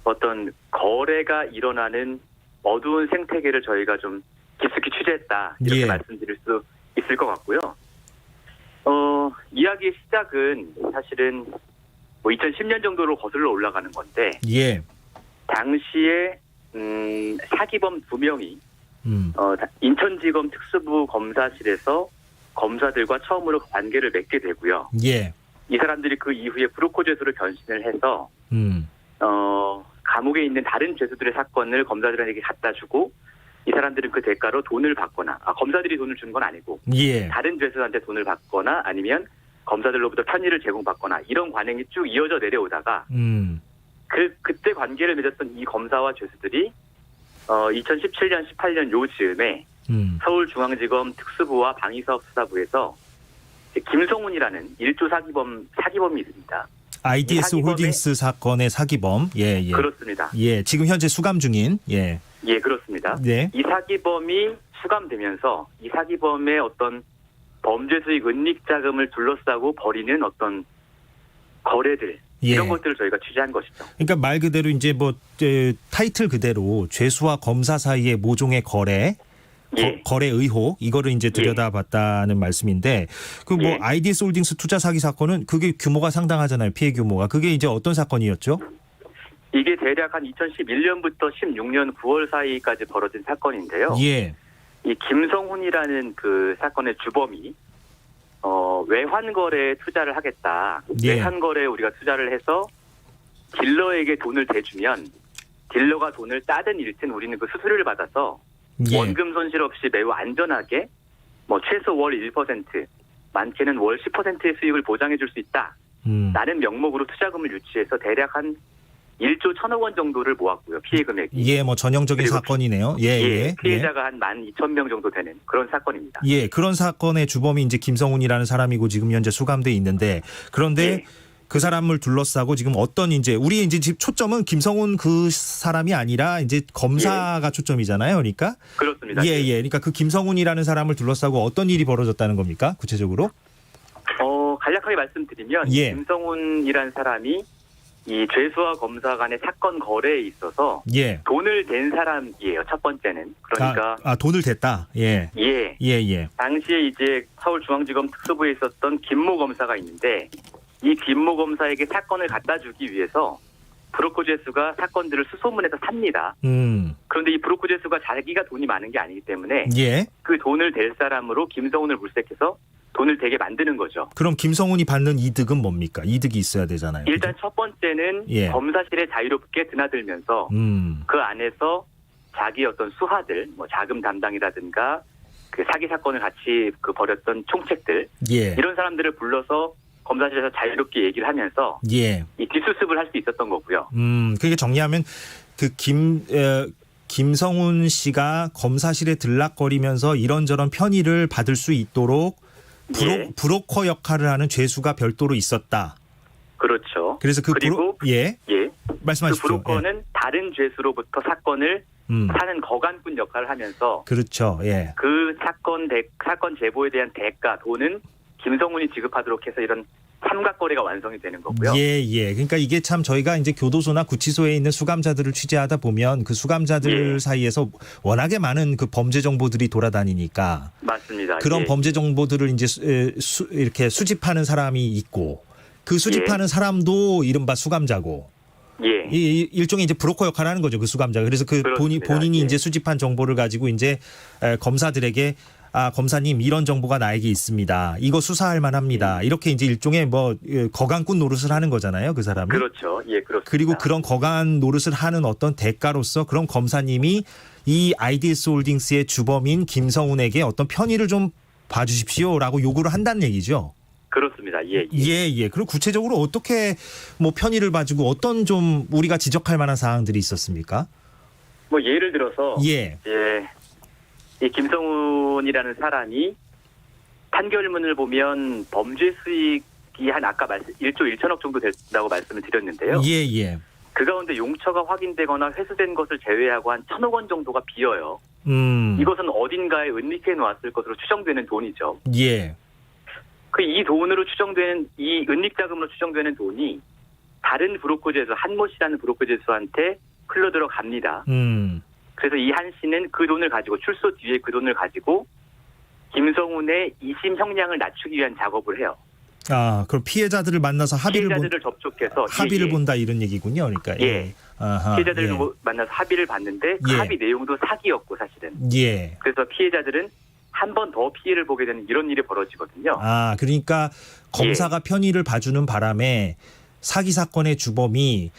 어떤 거래가 일어나는 어두운 생태계를 저희가 좀 깊숙이 취재했다 이렇게 말씀드릴 수 있을 것 같고요. 이야기의 시작은 사실은 뭐 2010년 정도로 거슬러 올라가는 건데 당시에 사기범 2명이 인천지검 특수부 검사실에서 검사들과 처음으로 관계를 맺게 되고요. 이 사람들이 그 이후에 브로커 죄수로 변신을 해서 감옥에 있는 다른 죄수들의 사건을 검사들에게 갖다 주고 이 사람들은 그 대가로 돈을 받거나 검사들이 돈을 준 건 아니고 다른 죄수한테 돈을 받거나 아니면 검사들로부터 편의를 제공받거나 이런 관행이 쭉 이어져 내려오다가 그때 관계를 맺었던 이 검사와 죄수들이 2017년, 18년 요 즈음에 서울중앙지검 특수부와 방위사업수사부에서 김성훈이라는 1조 사기범이 있습니다. IDS 홀딩스 사건의 사기범. 그렇습니다. 지금 현재 수감 중인. 그렇습니다. 이 사기범이 수감되면서 이 사기범의 어떤 범죄 수익 은닉 자금을 둘러싸고 벌이는 어떤 거래들 이런 것들을 저희가 취재한 것이죠. 그러니까 말 그대로 이제 뭐 타이틀 그대로 죄수와 검사 사이의 모종의 거래 의혹 이거를 이제 들여다봤다는 말씀인데 그 뭐 IDS 홀딩스 투자 사기 사건은 그게 규모가 상당하잖아요. 피해 규모가. 그게 이제 어떤 사건이었죠? 이게 대략 한 2011년부터 16년 9월 사이까지 벌어진 사건인데요. 이 김성훈이라는 그 사건의 주범이 외환거래에 투자를 하겠다. 외환거래에 우리가 투자를 해서 딜러에게 돈을 대주면 딜러가 돈을 따든 잃든 우리는 그 수수료를 받아서 원금 손실 없이 매우 안전하게 뭐 최소 월 1%, 많게는 월 10%의 수익을 보장해 줄 수 있다. 라는 명목으로 투자금을 유치해서 대략 한 1조 1천억 원 정도를 모았고요. 피해 금액이. 예, 뭐 전형적인 사건이네요. 피해자가 한 12,000명 정도 되는 그런 사건입니다. 예, 그런 사건의 주범이 이제 김성훈이라는 사람이고 지금 현재 수감돼 있는데 그런데 그 사람을 둘러싸고 지금 어떤 이제 우리 이제 초점은 김성훈 그 사람이 아니라 이제 검사가 초점이잖아요. 그러니까. 그렇습니다. 예. 그러니까 그 김성훈이라는 사람을 둘러싸고 어떤 일이 벌어졌다는 겁니까? 구체적으로? 간략하게 말씀드리면 김성훈이라는 사람이 이 죄수와 검사 간의 사건 거래에 있어서 돈을 댄 사람이에요. 첫 번째는. 그러니까 돈을 댔다. 예. 당시에 이제 서울중앙지검 특수부에 있었던 김모 검사가 있는데 이 김모 검사에게 사건을 갖다 주기 위해서 브로커 죄수가 사건들을 수소문해서 삽니다. 그런데 이 브로커 죄수가 자기가 돈이 많은 게 아니기 때문에 그 돈을 댈 사람으로 김성훈을 물색해서 돈을 되게 만드는 거죠. 그럼 김성훈이 받는 이득은 뭡니까? 이득이 있어야 되잖아요. 일단 첫 번째는 검사실에 자유롭게 드나들면서 그 안에서 자기 어떤 수하들, 뭐 자금 담당이라든가 그 사기 사건을 같이 그 벌였던 총책들 이런 사람들을 불러서 검사실에서 자유롭게 얘기를 하면서 이 뒷수습을 할 수 있었던 거고요. 그게 정리하면 그 김성훈 씨가 검사실에 들락거리면서 이런저런 편의를 받을 수 있도록 브로커 역할을 하는 죄수가 별도로 있었다. 그렇죠. 그래서 그리고 말씀하십시오. 그 브로커는 다른 죄수로부터 사건을 사는 거간꾼 역할을 하면서 그렇죠. 그 사건 제보에 대한 대가 돈은 김성훈이 지급하도록 해서 이런 삼각거래가 완성이 되는 거고요. 그러니까 이게 참 저희가 이제 교도소나 구치소에 있는 수감자들을 취재하다 보면 그 수감자들 사이에서 워낙에 많은 그 범죄 정보들이 돌아다니니까 맞습니다. 그런 범죄 정보들을 이제 이렇게 수집하는 사람이 있고 그 수집하는 사람도 이른바 수감자고. 이 일종의 이제 브로커 역할을 하는 거죠. 그 수감자가. 그래서 그 본인이 이제 수집한 정보를 가지고 이제 검사들에게 검사님 이런 정보가 나에게 있습니다. 이거 수사할 만합니다. 이렇게 이제 일종의 뭐 거간꾼 노릇을 하는 거잖아요. 그 사람이. 그렇죠. 그렇습니다. 그리고 그런 거간 노릇을 하는 어떤 대가로서 그런 검사님이 이 아이디스 홀딩스의 주범인 김성훈에게 어떤 편의를 좀 봐주십시오라고 요구를 한다는 얘기죠. 그렇습니다. 그리고 구체적으로 어떻게 뭐 편의를 봐주고 어떤 좀 우리가 지적할 만한 사항들이 있었습니까? 뭐 예를 들어서 이 김성훈이라는 사람이 판결문을 보면 범죄 수익이 한 아까 1조 1천억 정도 된다고 말씀을 드렸는데요. 그 가운데 용처가 확인되거나 회수된 것을 제외하고 한 1천억 원 정도가 비어요. 이것은 어딘가에 은닉해 놓았을 것으로 추정되는 돈이죠. 이 돈으로 추정되는 이 은닉 자금으로 추정되는 돈이 다른 브로커 죄수 한모 씨라는 브로커 죄수한테 흘러 들어갑니다. 그래서 이 한 씨는 그 돈을 가지고 출소 뒤에 그 돈을 가지고 김성훈의 2심 형량을 낮추기 위한 작업을 해요. 그럼 피해자들을 만나서 피해자들을 접촉해서 합의를 본다 이런 얘기군요. 그러니까 피해자들을 만나서 합의를 봤는데 그 합의 내용도 사기였고 사실은. 그래서 피해자들은 한 번 더 피해를 보게 되는 이런 일이 벌어지거든요. 그러니까 검사가 편의를 봐주는 바람에 사기 사건의 주범이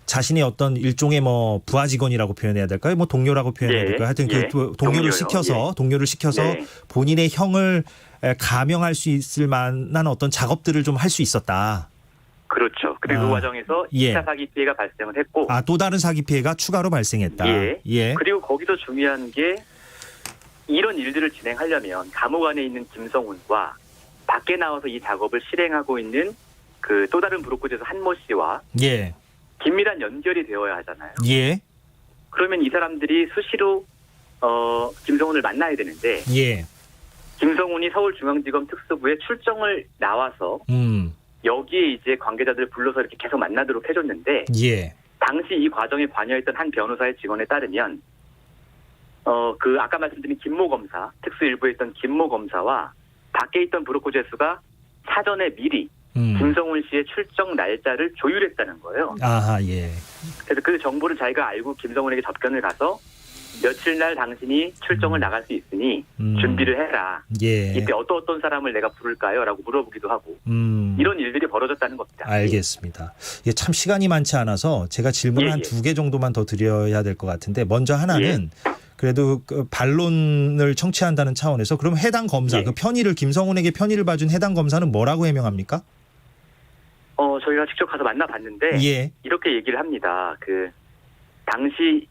자신의 어떤 일종의 뭐 부하 직원이라고 표현해야 될까요? 뭐 동료라고 표현해야 될까요? 하여튼 그 동료를 시켜서 본인의 형을 감형할 수 있을 만한 어떤 작업들을 좀 할 수 있었다. 그렇죠. 그리고 그 과정에서 2차 사기 피해가 발생을 했고 또 다른 사기 피해가 추가로 발생했다. 그리고 거기서 중요한 게 이런 일들을 진행하려면 감옥 안에 있는 김성훈과 밖에 나와서 이 작업을 실행하고 있는 그 또 다른 브로커 죄수 한모 씨와 긴밀한 연결이 되어야 하잖아요. 그러면 이 사람들이 수시로 김성훈을 만나야 되는데 김성훈이 서울중앙지검 특수부에 출정을 나와서 여기에 이제 관계자들을 불러서 이렇게 계속 만나도록 해줬는데 당시 이 과정에 관여했던 한 변호사의 증언에 따르면 그 아까 말씀드린 김모 검사 특수일부에 있던 김모 검사와 밖에 있던 브로커 죄수가 사전에 미리 김성훈 씨의 출정 날짜를 조율했다는 거예요. 그래서 그 정보를 자기가 알고 김성훈에게 접견을 가서 며칠 날 당신이 출정을 나갈 수 있으니 준비를 해라. 예. 이때 어떤 사람을 내가 부를까요? 라고 물어보기도 하고 이런 일들이 벌어졌다는 겁니다. 알겠습니다. 예, 참 시간이 많지 않아서 제가 질문을 한 2개 정도만 더 드려야 될 것 같은데 먼저 하나는 그래도 그 반론을 청취한다는 차원에서 그럼 해당 검사 그 편의를 김성훈에게 편의를 봐준 해당 검사는 뭐라고 해명합니까? 저희가 직접 가서 만나봤는데 이렇게 얘기를 합니다. 그 당시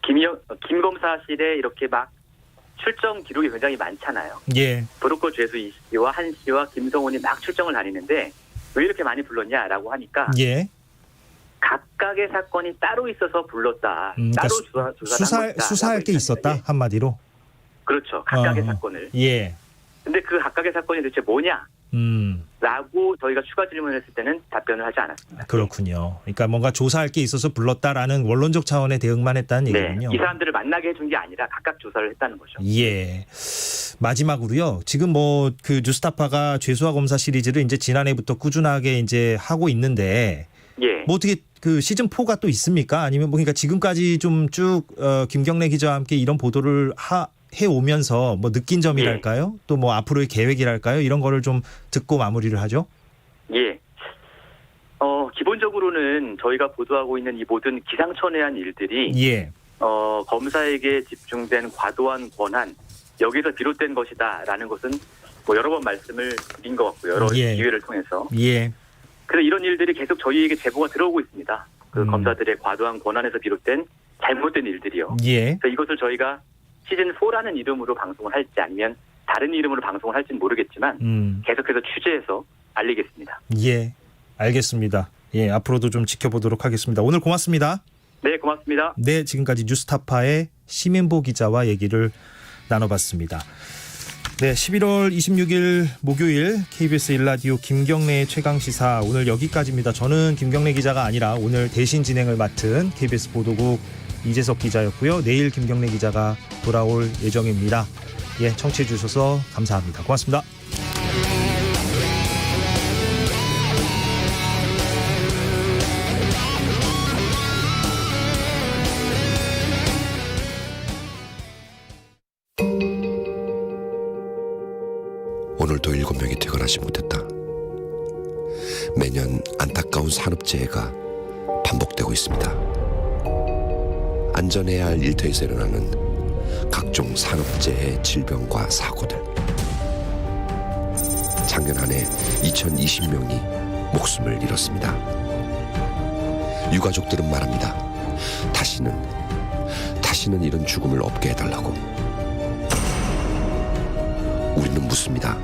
김 검사실에 이렇게 막 출정 기록이 굉장히 많잖아요. 브로커 죄수 씨와 한 씨와 김성훈이 막 출정을 다니는데 왜 이렇게 많이 불렀냐라고 하니까 각각의 사건이 따로 있어서 불렀다. 따로 수사할 게 있었다 한마디로. 그렇죠. 각각의 사건을. 근데 그 각각의 사건이 대체 뭐냐? 라고 저희가 추가 질문을 했을 때는 답변을 하지 않았습니다. 그렇군요. 그러니까 뭔가 조사할 게 있어서 불렀다라는 원론적 차원의 대응만 했다는 얘기군요. 이 사람들을 만나게 해준 게 아니라 각각 조사를 했다는 거죠. 마지막으로요. 지금 뭐 그 뉴스타파가 죄수와 검사 시리즈를 이제 지난해부터 꾸준하게 이제 하고 있는데 뭐 어떻게 그 시즌 4가 또 있습니까? 아니면 뭐 그러니까 지금까지 좀 쭉 김경래 기자와 함께 이런 보도를 해오면서 뭐 느낀 점이랄까요? 또 뭐 앞으로의 계획이랄까요? 이런 거를 좀 듣고 마무리를 하죠. 기본적으로는 저희가 보도하고 있는 이 모든 기상천외한 일들이 검사에게 집중된 과도한 권한 여기서 비롯된 것이다라는 것은 뭐 여러 번 말씀을 드린 것 같고요. 여러 기회를 통해서. 그래서 이런 일들이 계속 저희에게 제보가 들어오고 있습니다. 그 검사들의 과도한 권한에서 비롯된 잘못된 일들이요. 그래서 이것을 저희가 시즌 4라는 이름으로 방송을 할지 아니면 다른 이름으로 방송을 할지는 모르겠지만 계속해서 취재해서 알리겠습니다. 알겠습니다. 앞으로도 좀 지켜보도록 하겠습니다. 오늘 고맙습니다. 네, 고맙습니다. 네, 지금까지 뉴스타파의 심인보 기자와 얘기를 나눠봤습니다. 네, 11월 26일 목요일 KBS 1라디오 김경래의 최강시사 오늘 여기까지입니다. 저는 김경래 기자가 아니라 오늘 대신 진행을 맡은 KBS 보도국 이재석 기자였고요. 내일 김경래 기자가 돌아올 예정입니다. 청취해 주셔서 감사합니다. 고맙습니다. 오늘도 7명이 퇴근하지 못했다. 매년 안타까운 산업재해가 반복되고 있습니다. 안전해야 할 일터에서 일어나는 각종 산업재해 질병과 사고들. 작년 한 해 2020명이 목숨을 잃었습니다. 유가족들은 말합니다. 다시는 이런 죽음을 없게 해달라고. 우리는 묻습니다.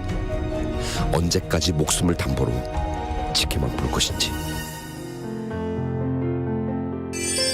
언제까지 목숨을 담보로 지켜만 볼 것인지.